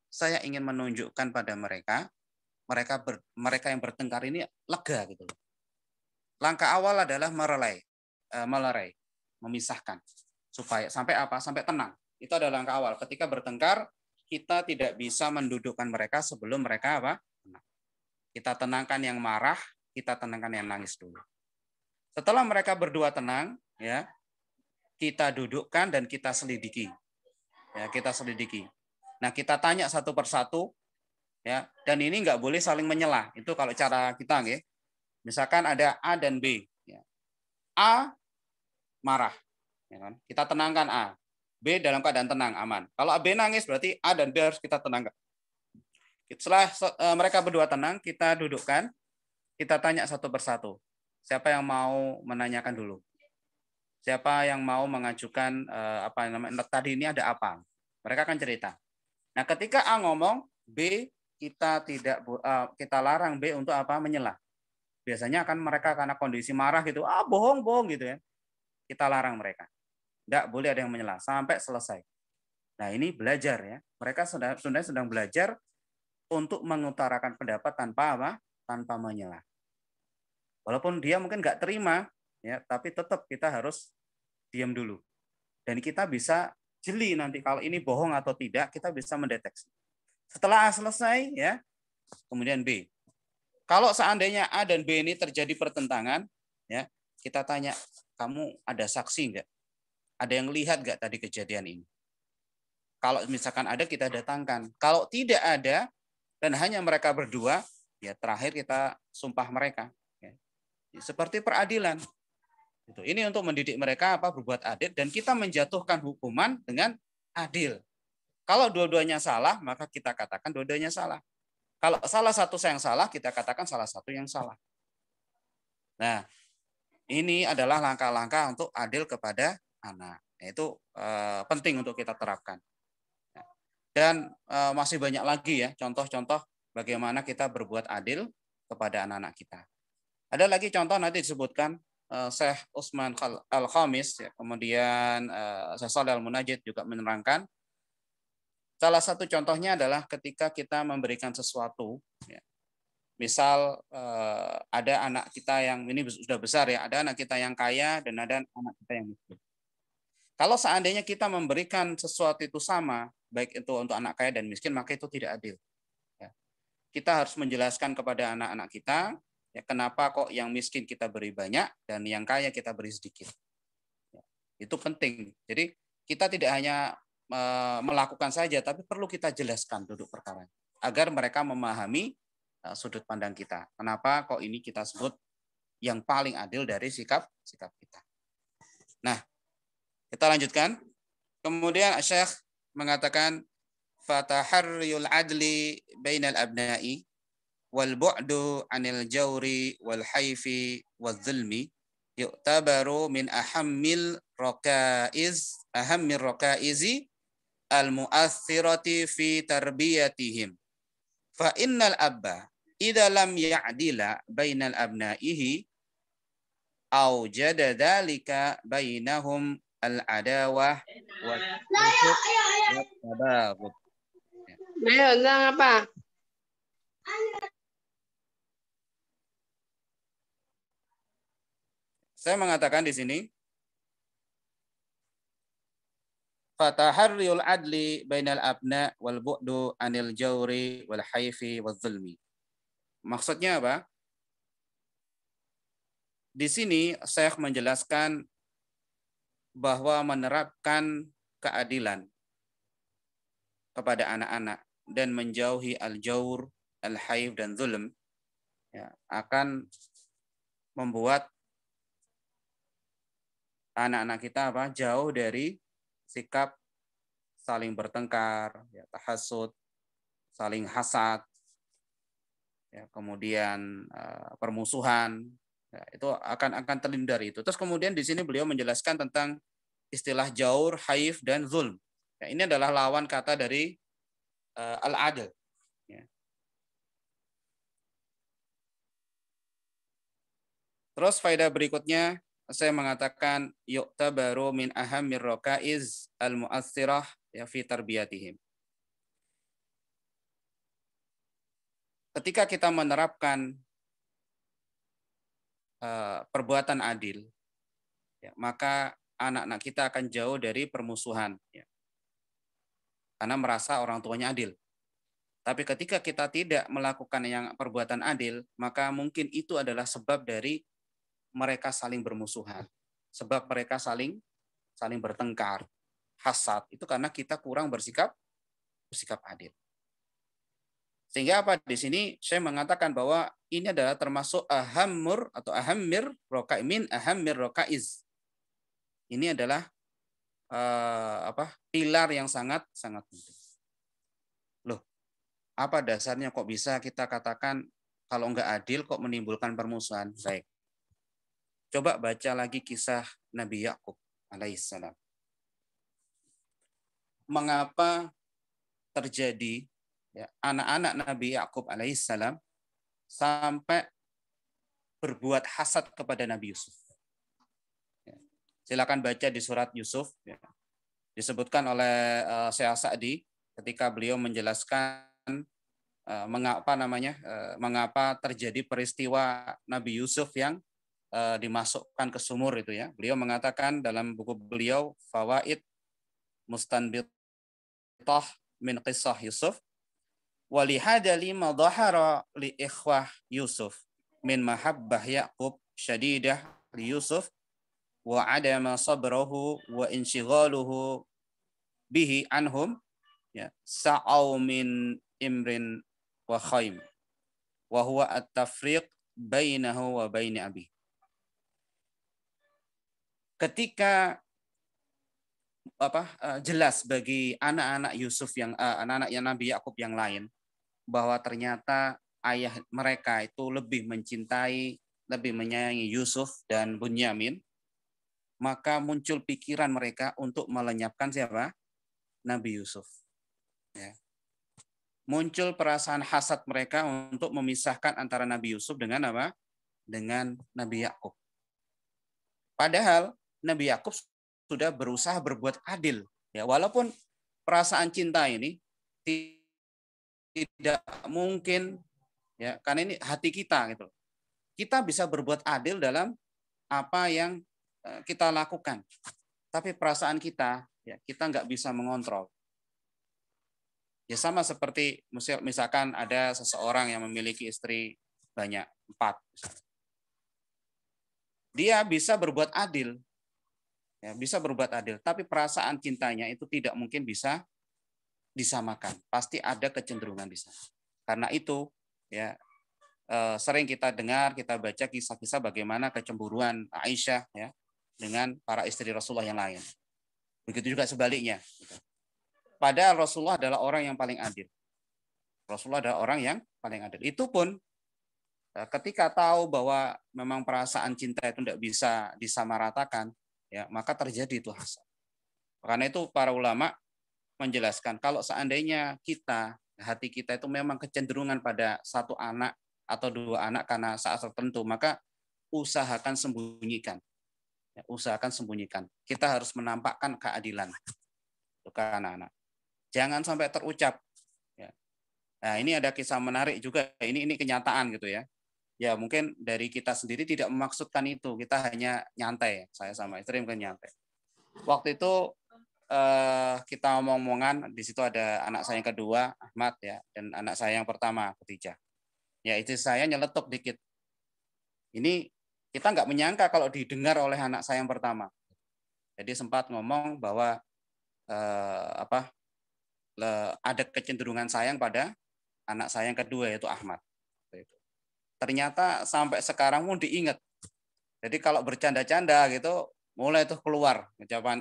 Saya ingin menunjukkan pada mereka, mereka yang bertengkar ini lega gitu. Langkah awal adalah melerai, memisahkan. Supaya sampai apa? Sampai tenang. Itu adalah langkah awal. Ketika bertengkar, kita tidak bisa mendudukkan mereka sebelum mereka apa? Tenang. Kita tenangkan yang marah, kita tenangkan yang nangis dulu. Setelah mereka berdua tenang, ya, kita dudukkan dan kita selidiki. Ya, kita selidiki. Nah, kita tanya satu persatu, ya, dan ini nggak boleh saling menyela. Itu kalau cara kita, ya. Misalkan ada A dan B. Ya. A marah, ya kan? Kita tenangkan A. B dalam keadaan tenang, aman. Kalau B nangis, berarti A dan B harus kita tenangkan. Setelah mereka berdua tenang, kita dudukkan, kita tanya satu persatu. Siapa yang mau menanyakan dulu? Siapa yang mau mengajukan apa namanya tadi ini ada apa? Mereka akan cerita. Nah, ketika A ngomong, B kita larang B untuk apa? Menyela. Biasanya akan mereka karena kondisi marah gitu, bohong gitu ya. Kita larang mereka. Tidak boleh ada yang menyela sampai selesai. Nah, ini belajar ya. Mereka sedang belajar untuk mengutarakan pendapat tanpa apa? Tanpa menyela. Walaupun dia mungkin nggak terima, ya, tapi tetap kita harus diam dulu. Dan kita bisa jeli nanti kalau ini bohong atau tidak, kita bisa mendeteksi. Setelah A selesai, ya, kemudian B. Kalau seandainya A dan B ini terjadi pertentangan, ya, kita tanya, kamu ada saksi nggak? Ada yang lihat nggak tadi kejadian ini? Kalau misalkan ada, kita datangkan. Kalau tidak ada, dan hanya mereka berdua, ya terakhir kita sumpah mereka. Ya. Seperti peradilan. Ini untuk mendidik mereka berbuat adil, dan kita menjatuhkan hukuman dengan adil. Kalau dua-duanya salah, maka kita katakan dua-duanya salah. Kalau salah satu yang salah, kita katakan salah satu yang salah. Nah, ini adalah langkah-langkah untuk adil kepada anak. Itu penting untuk kita terapkan. Dan masih banyak lagi ya contoh-contoh bagaimana kita berbuat adil kepada anak-anak kita. Ada lagi contoh nanti disebutkan Syekh Utsman Al-Khamis, ya, kemudian Syekh Shalih Al-Munajjid juga menerangkan. Salah satu contohnya adalah ketika kita memberikan sesuatu, ya. Misal ada anak kita yang ini sudah besar ya, ada anak kita yang kaya dan ada anak kita yang miskin. Kalau seandainya kita memberikan sesuatu itu sama, baik itu untuk anak kaya dan miskin, maka itu tidak adil. Ya. Kita harus menjelaskan kepada anak-anak kita, ya, kenapa kok yang miskin kita beri banyak dan yang kaya kita beri sedikit. Ya. Itu penting. Jadi kita tidak hanya melakukan saja, tapi perlu kita jelaskan duduk perkara agar mereka memahami sudut pandang kita. Kenapa kok ini kita sebut yang paling adil dari sikap kita. Nah, Kita lanjutkan. Kemudian Syekh mengatakan fataharriyul adli bainal abna'i wal bu'du 'anil jawri wal haifi wal zulmi yu'tabaru min ahammir rakaizi al mu'athirati fi tarbiyatihim. Fa innal abba idza lam ya'dila bainal abna'ihi aujada dzalika bainahum al-adawah wa tabaghud. Ayo, tentang apa? Saya mengatakan di sini fataharriyul adli bainal abna wal bu'du anil jawri wal haifi wal zulmi. Maksudnya apa? Di sini Syekh menjelaskan bahwa menerapkan keadilan kepada anak-anak dan menjauhi al-jawr, al-haif dan zulm ya, akan membuat anak-anak kita jauh dari sikap saling bertengkar, ya, tahasud, saling hasad, ya, kemudian permusuhan, ya, itu akan terhindar itu. Terus kemudian di sini beliau menjelaskan tentang istilah jaur, haif dan zulm. Ya, ini adalah lawan kata dari al-adl. Ya. Terus faedah berikutnya saya mengatakan yu'tabaru min ahammir rakaiz al-mu'athirah ya fi tarbiyatihim. Ketika kita menerapkan perbuatan adil, ya, maka anak-anak kita akan jauh dari permusuhan, ya, karena merasa orang tuanya adil. Tapi ketika kita tidak melakukan yang perbuatan adil, maka mungkin itu adalah sebab dari mereka saling bermusuhan, sebab mereka saling bertengkar, hasad. Itu karena kita kurang bersikap adil. Sehingga apa di sini saya mengatakan bahwa ini adalah termasuk ahammur atau ahammir rokaimin ahammir rokaiz. Ini adalah pilar yang sangat penting. Loh, apa dasarnya kok bisa kita katakan kalau nggak adil kok menimbulkan permusuhan? Baik. Coba baca lagi kisah Nabi Yakub alaihissalam. Mengapa terjadi ya, anak-anak Nabi Yakub alaihissalam sampai berbuat hasad kepada Nabi Yusuf? Ya. Silakan baca di surat Yusuf. Ya. Disebutkan oleh Syekh Sa'di ketika beliau menjelaskan mengapa terjadi peristiwa Nabi Yusuf yang dimasukkan ke sumur itu ya. Beliau mengatakan dalam buku beliau Fawaid Mustanbitah min Qissah Yusuf wa li hada lima dhahara li ikhwah Yusuf min mahabbah Yaqub syadidah li Yusuf wa adama sabrahu wa inshighaluhu bihi anhum ya sa'au min imrin wa khaym wa huwa at-tafriq bainahu wa baini abi. Ketika jelas bagi anak-anak Yusuf yang anak-anak yang Nabi Yakub yang lain bahwa ternyata ayah mereka itu lebih mencintai, lebih menyayangi Yusuf dan Bunyamin, maka muncul pikiran mereka untuk melenyapkan siapa? Nabi Yusuf. Ya. Muncul perasaan hasad mereka untuk memisahkan antara Nabi Yusuf dengan apa? Dengan Nabi Yakub. Padahal Nabi Yakub sudah berusaha berbuat adil, ya walaupun perasaan cinta ini tidak mungkin, ya karena ini hati kita gitu. Kita bisa berbuat adil dalam apa yang kita lakukan, tapi perasaan kita, ya kita nggak bisa mengontrol. Ya sama seperti misalkan ada seseorang yang memiliki istri banyak 4, dia bisa berbuat adil. Ya, bisa berbuat adil, tapi perasaan cintanya itu tidak mungkin bisa disamakan. Pasti ada kecenderungan di sana. Karena itu, ya sering kita dengar, kita baca kisah-kisah bagaimana kecemburuan Aisyah ya dengan para istri Rasulullah yang lain. Begitu juga sebaliknya. Padahal Rasulullah adalah orang yang paling adil. Rasulullah adalah orang yang paling adil. Itu pun ketika tahu bahwa memang perasaan cinta itu tidak bisa disamaratakan, ya maka terjadi itu hasad. Karena itu para ulama menjelaskan kalau seandainya hati kita itu memang kecenderungan pada satu anak atau dua anak karena saat tertentu, maka usahakan sembunyikan. Ya, usahakan sembunyikan. Kita harus menampakkan keadilan ke anak-anak. Jangan sampai terucap. Ya. Nah, ini ada kisah menarik juga. Ini kenyataan gitu ya. Ya mungkin dari kita sendiri tidak memaksudkan itu, kita hanya nyantai. Saya sama istri mungkin nyantai. Waktu itu kita omong-omongan, di situ ada anak saya yang kedua Ahmad ya, dan anak saya yang pertama Khadijah. Ya istri saya nyeletuk dikit. Ini kita nggak menyangka kalau didengar oleh anak saya yang pertama. Jadi sempat ngomong bahwa ada kecenderungan sayang pada anak saya yang kedua yaitu Ahmad. Ternyata sampai sekarang pun diingat. Jadi kalau bercanda-canda gitu, mulai tuh keluar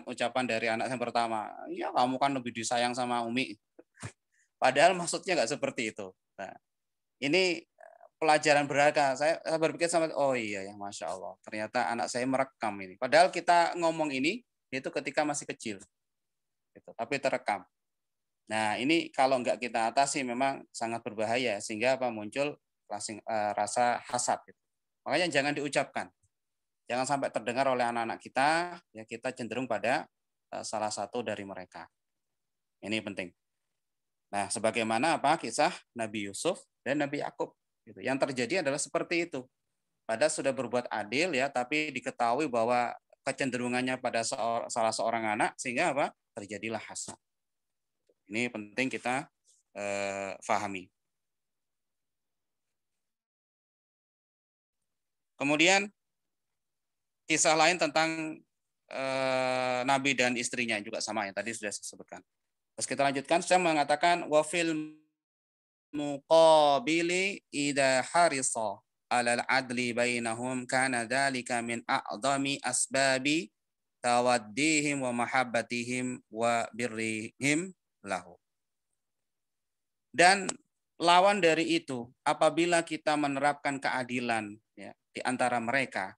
ucapan dari anak yang pertama. Ya kamu kan lebih disayang sama Umi. Padahal maksudnya nggak seperti itu. Nah, ini pelajaran berharga. Saya berpikir sama, oh iya ya Masya Allah. Ternyata anak saya merekam ini. Padahal kita ngomong ini itu ketika masih kecil. Gitu, tapi terekam. Nah ini kalau nggak kita atasi memang sangat berbahaya. Sehingga muncul rasa hasad. Makanya jangan diucapkan. Jangan sampai terdengar oleh anak-anak kita, ya kita cenderung pada salah satu dari mereka. Ini penting. Nah, sebagaimana kisah Nabi Yusuf dan Nabi Yakub. Gitu. Yang terjadi adalah seperti itu. Padahal sudah berbuat adil ya, tapi diketahui bahwa kecenderungannya pada salah seorang anak sehingga terjadilah hasad. Ini penting kita fahami. Kemudian kisah lain tentang Nabi dan istrinya juga sama yang tadi sudah saya sebutkan. Terus kita lanjutkan, saya mengatakan wafil muqabili idza harisa alal adli bainahum kana dzalika min a'dhami asbabi tawaddihim wa mahabbatihim wa birrihim lahu. Dan lawan dari itu, apabila kita menerapkan keadilan ya, di antara mereka,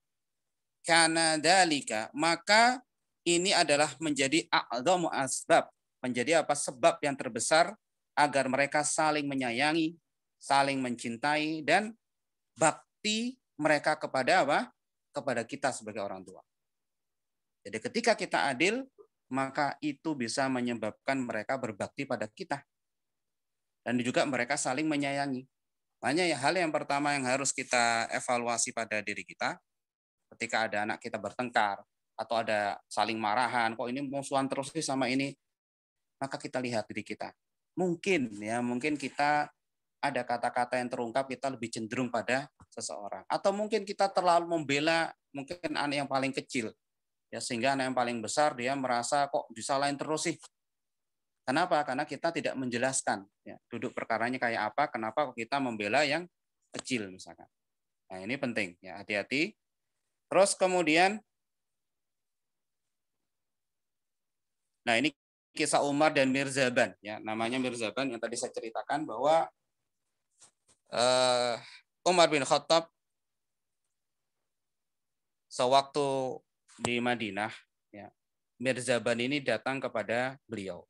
karena dalika, maka ini adalah menjadi a'dhamu asbab, menjadi sebab yang terbesar agar mereka saling menyayangi, saling mencintai dan bakti mereka kepada kepada kita sebagai orang tua. Jadi ketika kita adil, maka itu bisa menyebabkan mereka berbakti pada kita. Dan juga mereka saling menyayangi. Makanya ya, hal yang pertama yang harus kita evaluasi pada diri kita, ketika ada anak kita bertengkar atau ada saling marahan, kok ini musuhan terus sih sama ini, maka kita lihat diri kita. Mungkin kita ada kata-kata yang terungkap kita lebih cenderung pada seseorang, atau mungkin kita terlalu membela mungkin anak yang paling kecil, ya sehingga anak yang paling besar dia merasa kok disalahin terus sih. Kenapa? Karena kita tidak menjelaskan ya, duduk perkaranya kayak apa, kenapa kita membela yang kecil misalkan. Nah ini penting ya, hati-hati. Terus kemudian, nah ini kisah Umar dan Mirzaban, ya namanya Mirzaban yang tadi saya ceritakan bahwa Umar bin Khattab sewaktu di Madinah, ya, Mirzaban ini datang kepada beliau,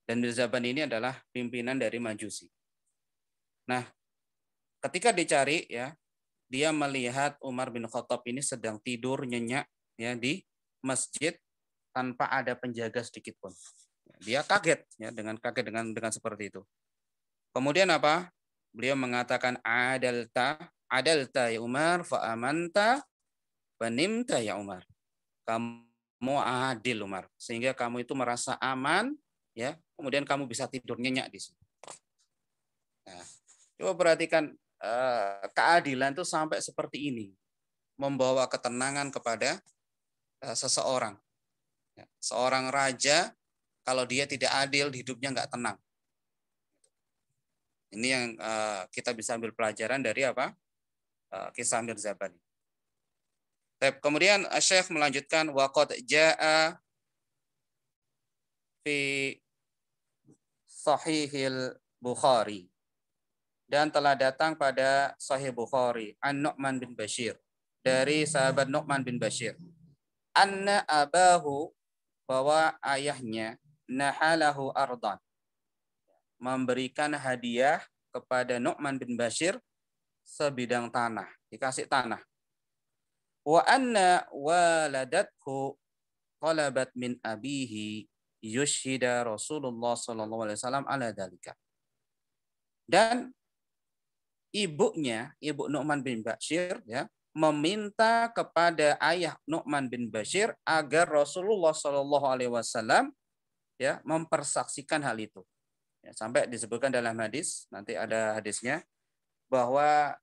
dan Mirzaban ini adalah pimpinan dari Majusi. Nah, ketika dicari, ya, dia melihat Umar bin Khattab ini sedang tidur nyenyak ya di masjid tanpa ada penjaga sedikit pun. Dia kaget ya dengan seperti itu. Kemudian apa? Beliau mengatakan adalta ya Umar fa amanta wa nimta ya Umar. Kamu adil Umar sehingga kamu itu merasa aman ya, kemudian kamu bisa tidur nyenyak di sini. Nah, coba perhatikan keadilan itu sampai seperti ini, membawa ketenangan kepada seseorang. Seorang raja kalau dia tidak adil hidupnya nggak tenang. Ini yang kita bisa ambil pelajaran dari kisah Mirzaban. Kemudian Syekh melanjutkan waqad jaa fi Sahihil Bukhari, dan telah datang pada Sahih Bukhari an Nu'man bin Bashir, dari sahabat Nu'man bin Bashir, anna abahu, bahwa ayahnya, nahalahu ardan, memberikan hadiah kepada Nu'man bin Bashir sebidang tanah, dikasih tanah. Wa anna waladathu talabat min abihi yushhida Rasulullah sallallahu alaihi wasallam ala dalika. Dan ibunya, ibu Nu'man bin Bashir, ya, meminta kepada ayah Nu'man bin Bashir agar Rasulullah sallallahu alaihi wasallam, ya, mempersaksikan hal itu. Ya, sampai disebutkan dalam hadis, nanti ada hadisnya, bahwa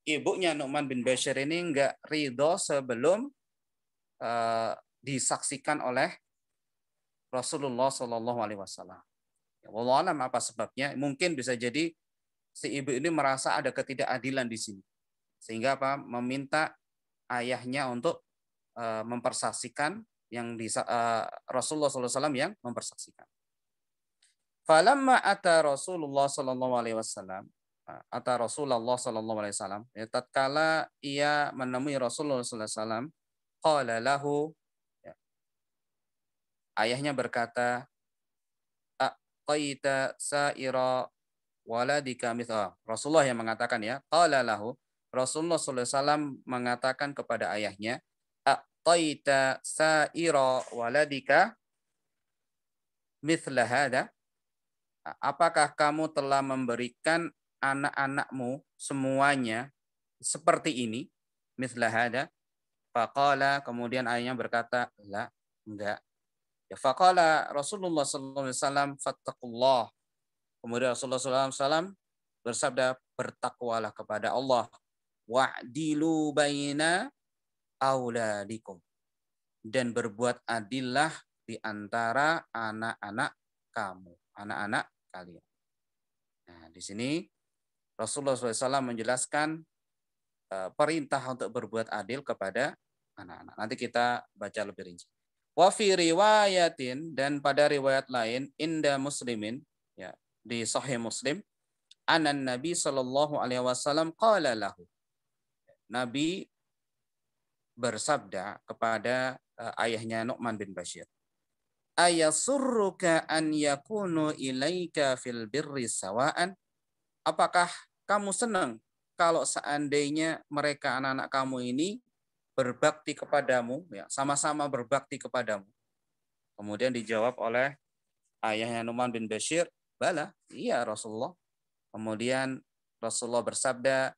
ibunya Nu'man bin Bashir ini enggak ridho sebelum disaksikan oleh Rasulullah Shallallahu Alaihi Wasallam. Ya, wallahu alam apa sebabnya? Mungkin bisa jadi si ibu ini merasa ada ketidakadilan di sini, sehingga apa? Meminta ayahnya untuk mempersaksikan yang Rasulullah Sallallahu Alaihi Wasallam yang mempersaksikan. Falamma ata Rasulullah Sallallahu Alaihi Wasallam, ata Rasulullah Sallallahu Alaihi Wasallam, ya, tatkala ia menemui Rasulullah Sallallahu Alaihi Wasallam, qala lahu, ya, ayahnya berkata, aqaita sa'ira waladika mithla. Rasulullah yang mengatakan, ya, qala lahu, Rasulullah sallallahu alaihi wasallam mengatakan kepada ayahnya, aqaita sa'ira waladika mithla hada, apakah kamu telah memberikan anak-anakmu semuanya seperti ini, mithla hada? Faqala, kemudian ayahnya berkata, la, enggak. Ya, faqala Rasulullah sallallahu alaihi wasallam, fattaqullah. Kemudian Rasulullah sallallahu alaihi wasallam bersabda, bertakwalah kepada Allah. Wa'dilu baina auladikum. Dan berbuat adillah di antara anak-anak kamu, anak-anak kalian. Nah, di sini Rasulullah SAW menjelaskan perintah untuk berbuat adil kepada anak-anak. Nanti kita baca lebih rinci. Wa fi riwayatin, dan pada riwayat lain, inda muslimin, ya, di Sahih Muslim, anan Nabi sallallahu alaihi wasallam qala lahu. Nabi bersabda kepada ayahnya Nu'man bin Bashir, ayasurruka an yakunu ilaika fil birri sawaan? Apakah kamu senang kalau seandainya mereka anak-anak kamu ini berbakti kepadamu, ya, sama-sama berbakti kepadamu? Kemudian dijawab oleh ayahnya Nu'man bin Bashir, bala, iya Rasulullah. Kemudian Rasulullah bersabda,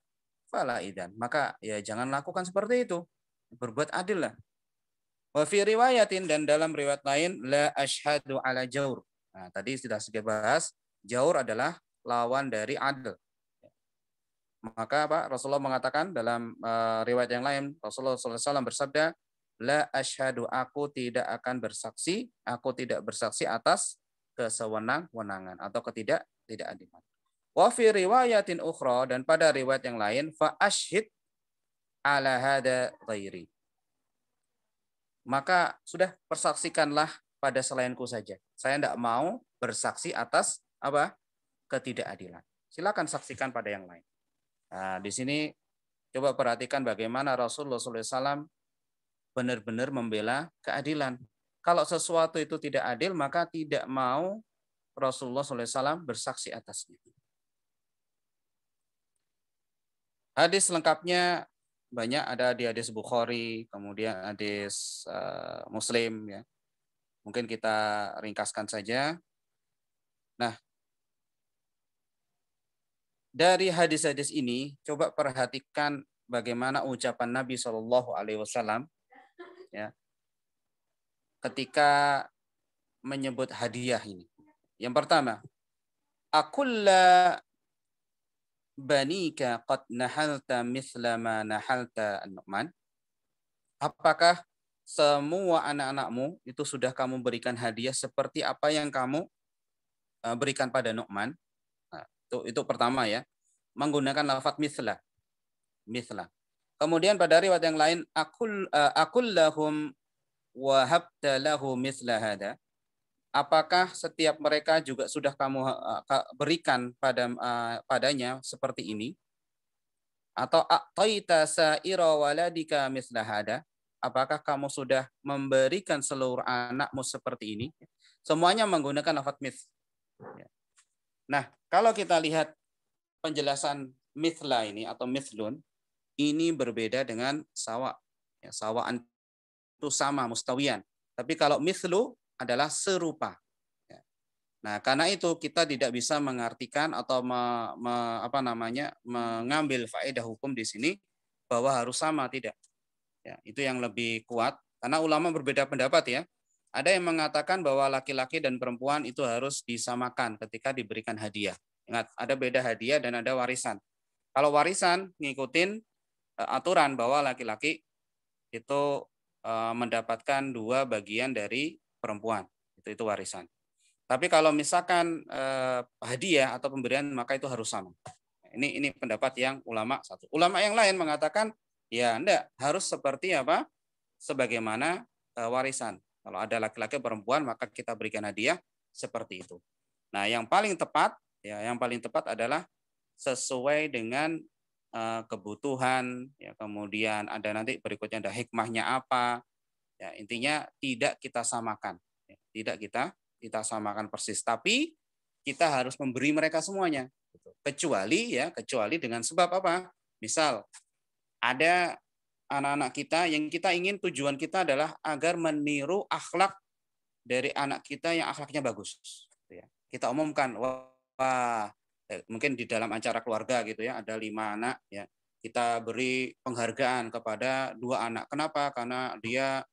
fala idan, maka ya jangan lakukan seperti itu, berbuat adil lah. Wa fi riwayatin, dan dalam riwayat lain, la ashhadu ala jaur. Nah, tadi sudah kita bahas, jaur adalah lawan dari adil. Maka Pak Rasulullah mengatakan dalam riwayat yang lain, Rasulullah SAW bersabda, la ashhadu, aku tidak akan bersaksi, aku tidak bersaksi atas kesewenang-wenangan atau ketidakadilan. Wa fi riwayatin ukhra, dan pada riwayat yang lain, fa ashhid ala hada ghairi, maka sudah persaksikanlah pada selainku saja. Saya tidak mau bersaksi atas apa? Ketidakadilan. Silakan saksikan pada yang lain. Nah, di sini coba perhatikan bagaimana Rasulullah SAW benar-benar membela keadilan. Kalau sesuatu itu tidak adil, maka tidak mau Rasulullah SAW bersaksi atasnya. Hadis lengkapnya banyak, ada di hadis Bukhari, kemudian hadis Muslim, ya. Mungkin kita ringkaskan saja. Nah, dari hadis-hadis ini coba perhatikan bagaimana ucapan Nabi Shallallahu Alaihi Wasallam, ya, ketika menyebut hadiah ini. Yang pertama, akulla banika qad nahalta mithla ma nahalta an-Nu'man. Apakah semua anak-anakmu itu sudah kamu berikan hadiah seperti apa yang kamu berikan pada Nu'man? Nah, itu pertama, ya, menggunakan lafaz mithla. Mithla. Kemudian pada riwayat yang lain, akullahum wahabta lahu mithla hada, apakah setiap mereka juga sudah kamu berikan padanya seperti ini? Atau a'taita sa'ira waladika mithla hada, apakah kamu sudah memberikan seluruh anakmu seperti ini? Semuanya menggunakan lafaz mith. Nah, kalau kita lihat penjelasan mithla ini atau mithlun, ini berbeda dengan sawa. Ya, sawaan itu sama, mustawian. Tapi kalau mithlu adalah serupa. Ya. Nah, karena itu kita tidak bisa mengartikan atau mengambil faedah hukum di sini bahwa harus sama, tidak. Ya, itu yang lebih kuat karena ulama berbeda pendapat ya. Ada yang mengatakan bahwa laki-laki dan perempuan itu harus disamakan ketika diberikan hadiah. Ingat, ada beda hadiah dan ada warisan. Kalau warisan ngikutin aturan bahwa laki-laki itu mendapatkan 2 bagian dari perempuan. Itu warisan. Tapi kalau misalkan hadiah atau pemberian maka itu harus sama. Ini pendapat yang ulama satu. Ulama yang lain mengatakan ya enggak, harus seperti apa? Sebagaimana warisan. Kalau ada laki-laki perempuan maka kita berikan hadiah seperti itu. Nah, yang paling tepat adalah sesuai dengan kebutuhan, ya, kemudian ada nanti berikutnya ada hikmahnya apa. Ya, intinya tidak kita samakan. Ya, tidak kita samakan persis, tapi kita harus memberi mereka semuanya. Kecuali dengan sebab apa? Misal ada anak-anak kita yang kita ingin tujuan kita adalah agar meniru akhlak dari anak kita yang akhlaknya bagus. Kita umumkan, wah mungkin di dalam acara keluarga gitu ya, ada 5 anak ya, kita beri penghargaan kepada 2 anak. Kenapa? Karena dia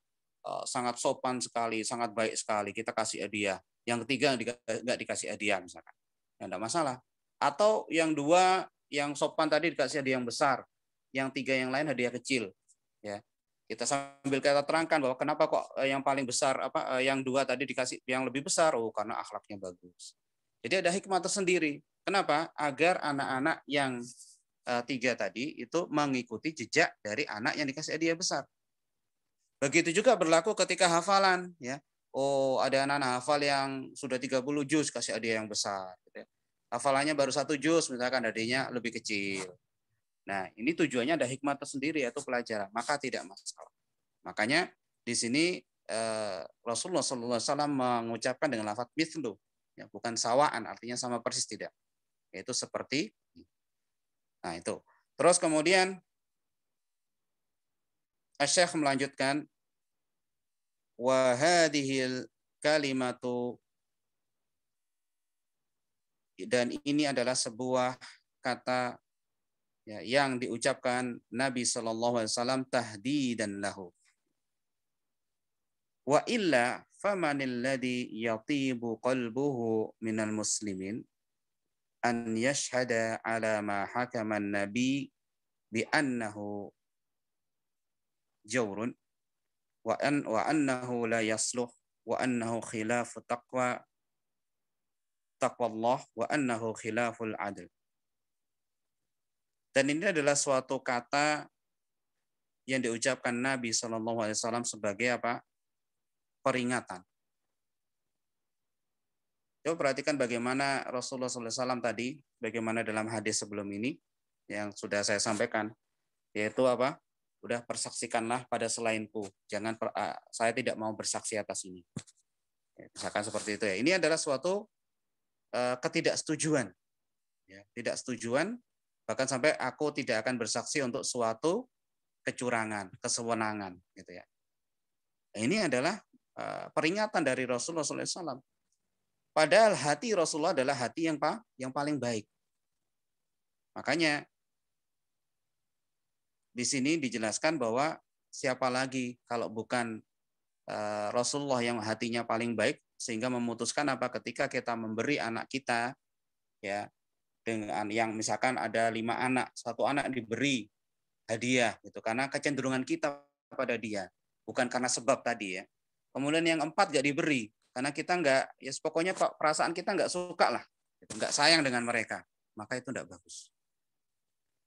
sangat sopan sekali, sangat baik sekali. Kita kasih hadiah. Yang ketiga nggak dikasih hadiah misalkan. Ya, enggak masalah. Atau yang 2 yang sopan tadi dikasih hadiah yang besar, yang 3 yang lain hadiah kecil. Ya, kita sambil kita terangkan bahwa kenapa kok yang paling besar yang 2 tadi dikasih yang lebih besar, karena akhlaknya bagus. Jadi ada hikmah tersendiri. Kenapa? Agar anak-anak yang 3 tadi itu mengikuti jejak dari anak yang dikasih hadiah besar. Begitu juga berlaku ketika hafalan, ya. Oh, ada anak-anak hafal yang sudah 30 juz kasih hadiah yang besar. Gitu ya. Hafalannya baru 1 juz, misalkan hadiahnya lebih kecil. Nah, ini tujuannya ada hikmah tersendiri yaitu pelajaran, maka tidak masalah. Makanya di sini Rasulullah SAW mengucapkan dengan lafaz mithlu, ya, bukan sawaan, artinya sama persis, tidak. Yaitu seperti, nah itu. Terus kemudian Asy-Syaikh melanjutkan, wa hadhil kalimatu, dan ini adalah sebuah kata ya, yang diucapkan Nabi SAW tahdidan lahu. Wa illa famanil ladzi yatibu qalbuhu minal muslimin an yashhada ala ma hakama an-nabi bi annahu jawrun wa annahu la yasluh wa annahu khilafu taqwallah wa annahu khilaful adl. Dan ini adalah suatu kata yang diucapkan Nabi SAW sebagai apa? Peringatan. Coba perhatikan bagaimana Rasulullah SAW tadi, bagaimana dalam hadis sebelum ini yang sudah saya sampaikan, yaitu apa? Udah persaksikanlah pada selainku. Jangan saya tidak mau bersaksi atas ini. Ya, misalkan seperti itu ya. Ini adalah suatu ketidaksetujuan. Ya, tidak setujuan, bahkan sampai aku tidak akan bersaksi untuk suatu kecurangan, kesewenangan, gitu ya. Nah, ini adalah peringatan dari Rasulullah SAW. Padahal hati Rasulullah adalah hati yang paling baik. Makanya di sini dijelaskan bahwa siapa lagi kalau bukan Rasulullah yang hatinya paling baik sehingga memutuskan apa ketika kita memberi anak kita ya dengan yang misalkan ada 5 anak, 1 anak diberi hadiah gitu karena kecenderungan kita pada dia, bukan karena sebab tadi ya. Kemudian yang 4 gak diberi karena kita nggak, ya pokoknya perasaan kita nggak suka lah, nggak sayang dengan mereka, maka itu nggak bagus.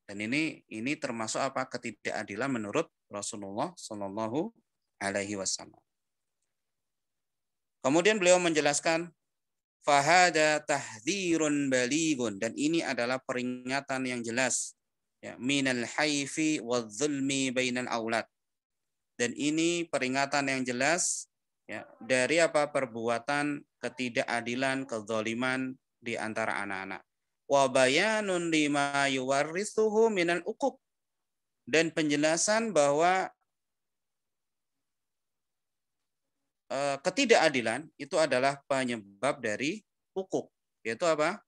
Dan ini termasuk apa? Ketidakadilan menurut Rasulullah Shallallahu Alaihi Wasallam. Kemudian beliau menjelaskan fahada tahdhirun balighun, dan ini adalah peringatan yang jelas ya, minal haifi wadzulmi bainal aulad. Dan ini peringatan yang jelas ya, dari apa perbuatan ketidakadilan, kezaliman di antara anak-anak. Wa bayanun lima yuwarrithuhu minal uquq, dan penjelasan bahwa ketidakadilan itu adalah penyebab dari uquq, yaitu apa?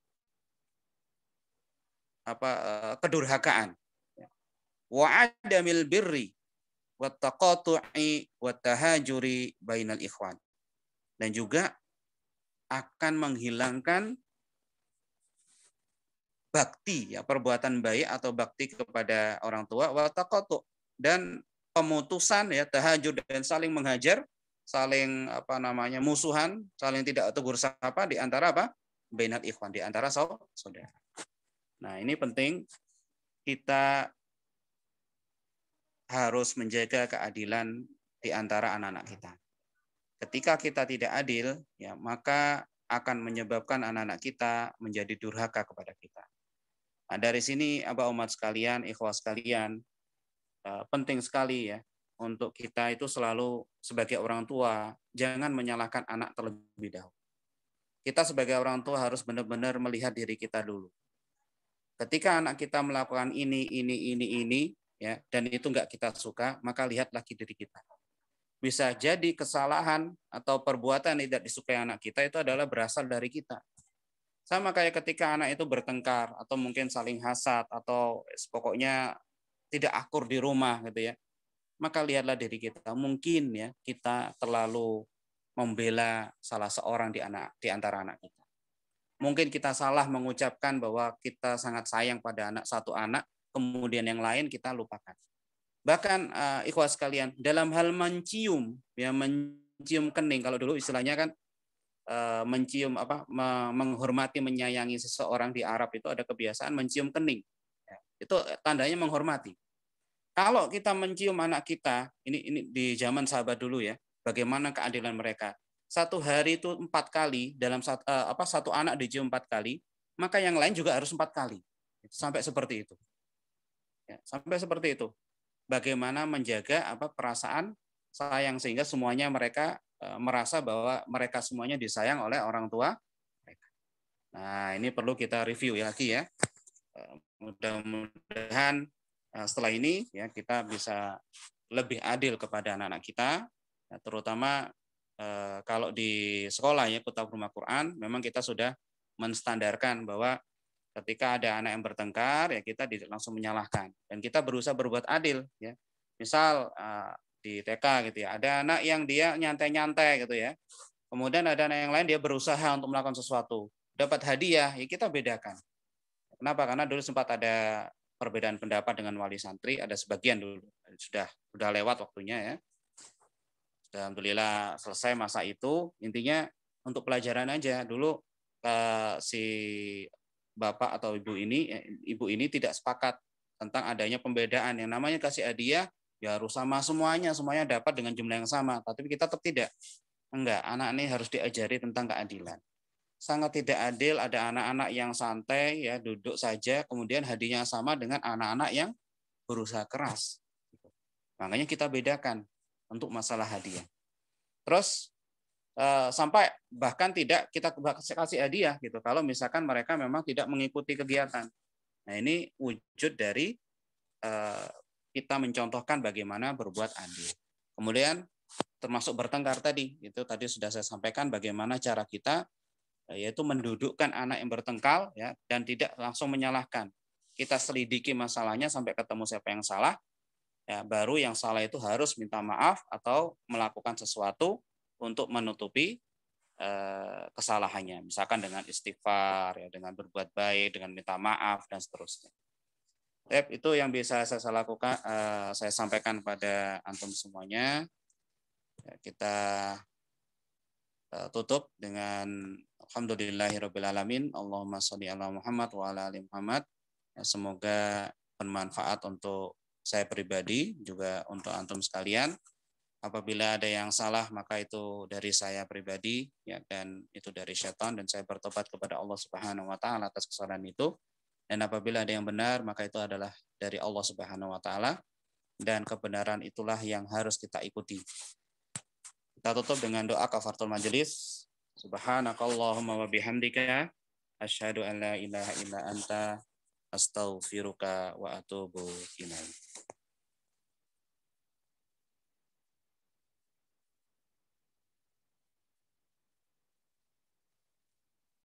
Kedurhakaan. Wa adamil birri wat taqatu'i wat tahajuri bainal ikhwan. Dan juga akan menghilangkan bakti ya, perbuatan baik atau bakti kepada orang tua, wa taqatu', dan pemutusan ya, tahajur dan saling menghajar, saling musuhan, saling tidak tegur sapa di antara apa? Bainal ikhwan, di antara saudara. Nah, ini penting, kita harus menjaga keadilan di antara anak-anak kita. Ketika kita tidak adil, ya maka akan menyebabkan anak-anak kita menjadi durhaka kepada kita. Nah, dari sini Abah umat sekalian, ikhwah sekalian, penting sekali ya untuk kita itu selalu sebagai orang tua jangan menyalahkan anak terlebih dahulu. Kita sebagai orang tua harus benar-benar melihat diri kita dulu. Ketika anak kita melakukan ini, ya, dan itu nggak kita suka, maka lihat lagi diri kita. Bisa jadi kesalahan atau perbuatan yang tidak disukai anak kita itu adalah berasal dari kita. Sama kayak ketika anak itu bertengkar atau mungkin saling hasad atau pokoknya tidak akur di rumah gitu ya. Maka lihatlah diri kita. Mungkin ya kita terlalu membela salah seorang di antara anak kita. Mungkin kita salah mengucapkan bahwa kita sangat sayang pada satu anak, kemudian yang lain kita lupakan. Bahkan ikhwah sekalian, dalam hal mencium kening, kalau dulu istilahnya kan mencium menghormati, menyayangi seseorang di Arab itu ada kebiasaan mencium kening. Itu tandanya menghormati. Kalau kita mencium anak kita, ini di zaman sahabat dulu ya, bagaimana keadilan mereka. Satu hari itu 4 kali, dalam satu anak dicium 4 kali, maka yang lain juga harus 4 kali. Sampai seperti itu. Ya, sampai seperti itu. Bagaimana menjaga perasaan sayang sehingga semuanya mereka merasa bahwa mereka semuanya disayang oleh orang tua mereka. Nah, ini perlu kita review ya lagi ya. Mudah-mudahan setelah ini ya kita bisa lebih adil kepada anak-anak kita, ya, terutama kalau di sekolah ya Kutab Rumah Quran memang kita sudah menstandarkan bahwa ketika ada anak yang bertengkar ya kita tidak langsung menyalahkan dan kita berusaha berbuat adil ya. Misal di TK gitu ya, ada anak yang dia nyantai-nyantai gitu ya. Kemudian ada anak yang lain dia berusaha untuk melakukan sesuatu, dapat hadiah, ya kita bedakan. Kenapa? Karena dulu sempat ada perbedaan pendapat dengan wali santri, ada sebagian dulu sudah lewat waktunya ya. Alhamdulillah selesai masa itu. Intinya untuk pelajaran aja. Dulu si bapak atau ibu ini tidak sepakat tentang adanya pembedaan. Yang namanya kasih hadiah ya harus sama semuanya dapat dengan jumlah yang sama. Tapi kita tetap tidak. Enggak, anak ini harus diajari tentang keadilan. Sangat tidak adil ada anak-anak yang santai ya duduk saja, kemudian hadiahnya sama dengan anak-anak yang berusaha keras. Makanya kita bedakan untuk masalah hadiah. Terus sampai bahkan tidak kita kasih hadiah gitu kalau misalkan mereka memang tidak mengikuti kegiatan. Nah, ini wujud dari kita mencontohkan bagaimana berbuat adil. Kemudian termasuk bertengkar tadi, itu tadi sudah saya sampaikan bagaimana cara kita yaitu mendudukkan anak yang bertengkar ya dan tidak langsung menyalahkan. Kita selidiki masalahnya sampai ketemu siapa yang salah. Ya, baru yang salah itu harus minta maaf atau melakukan sesuatu untuk menutupi kesalahannya. Misalkan dengan istighfar, ya, dengan berbuat baik, dengan minta maaf dan seterusnya. Itu yang bisa saya lakukan, saya sampaikan pada antum semuanya. Ya, kita tutup dengan alhamdulillahirabbil-alamin. Allahumma sholli ala Muhammad wa ala ali Muhammad. Ya, semoga bermanfaat untuk saya pribadi juga untuk antum sekalian. Apabila ada yang salah maka itu dari saya pribadi ya, dan itu dari syaitan, dan saya bertobat kepada Allah Subhanahu wa taala atas kesalahan itu. Dan apabila ada yang benar maka itu adalah dari Allah Subhanahu wa taala, dan kebenaran itulah yang harus kita ikuti. Kita tutup dengan doa kafaratul majelis. Subhanakallahumma wa bihamdika asyhadu an la ilaha illa anta astaghfiruka wa atubu ilaik.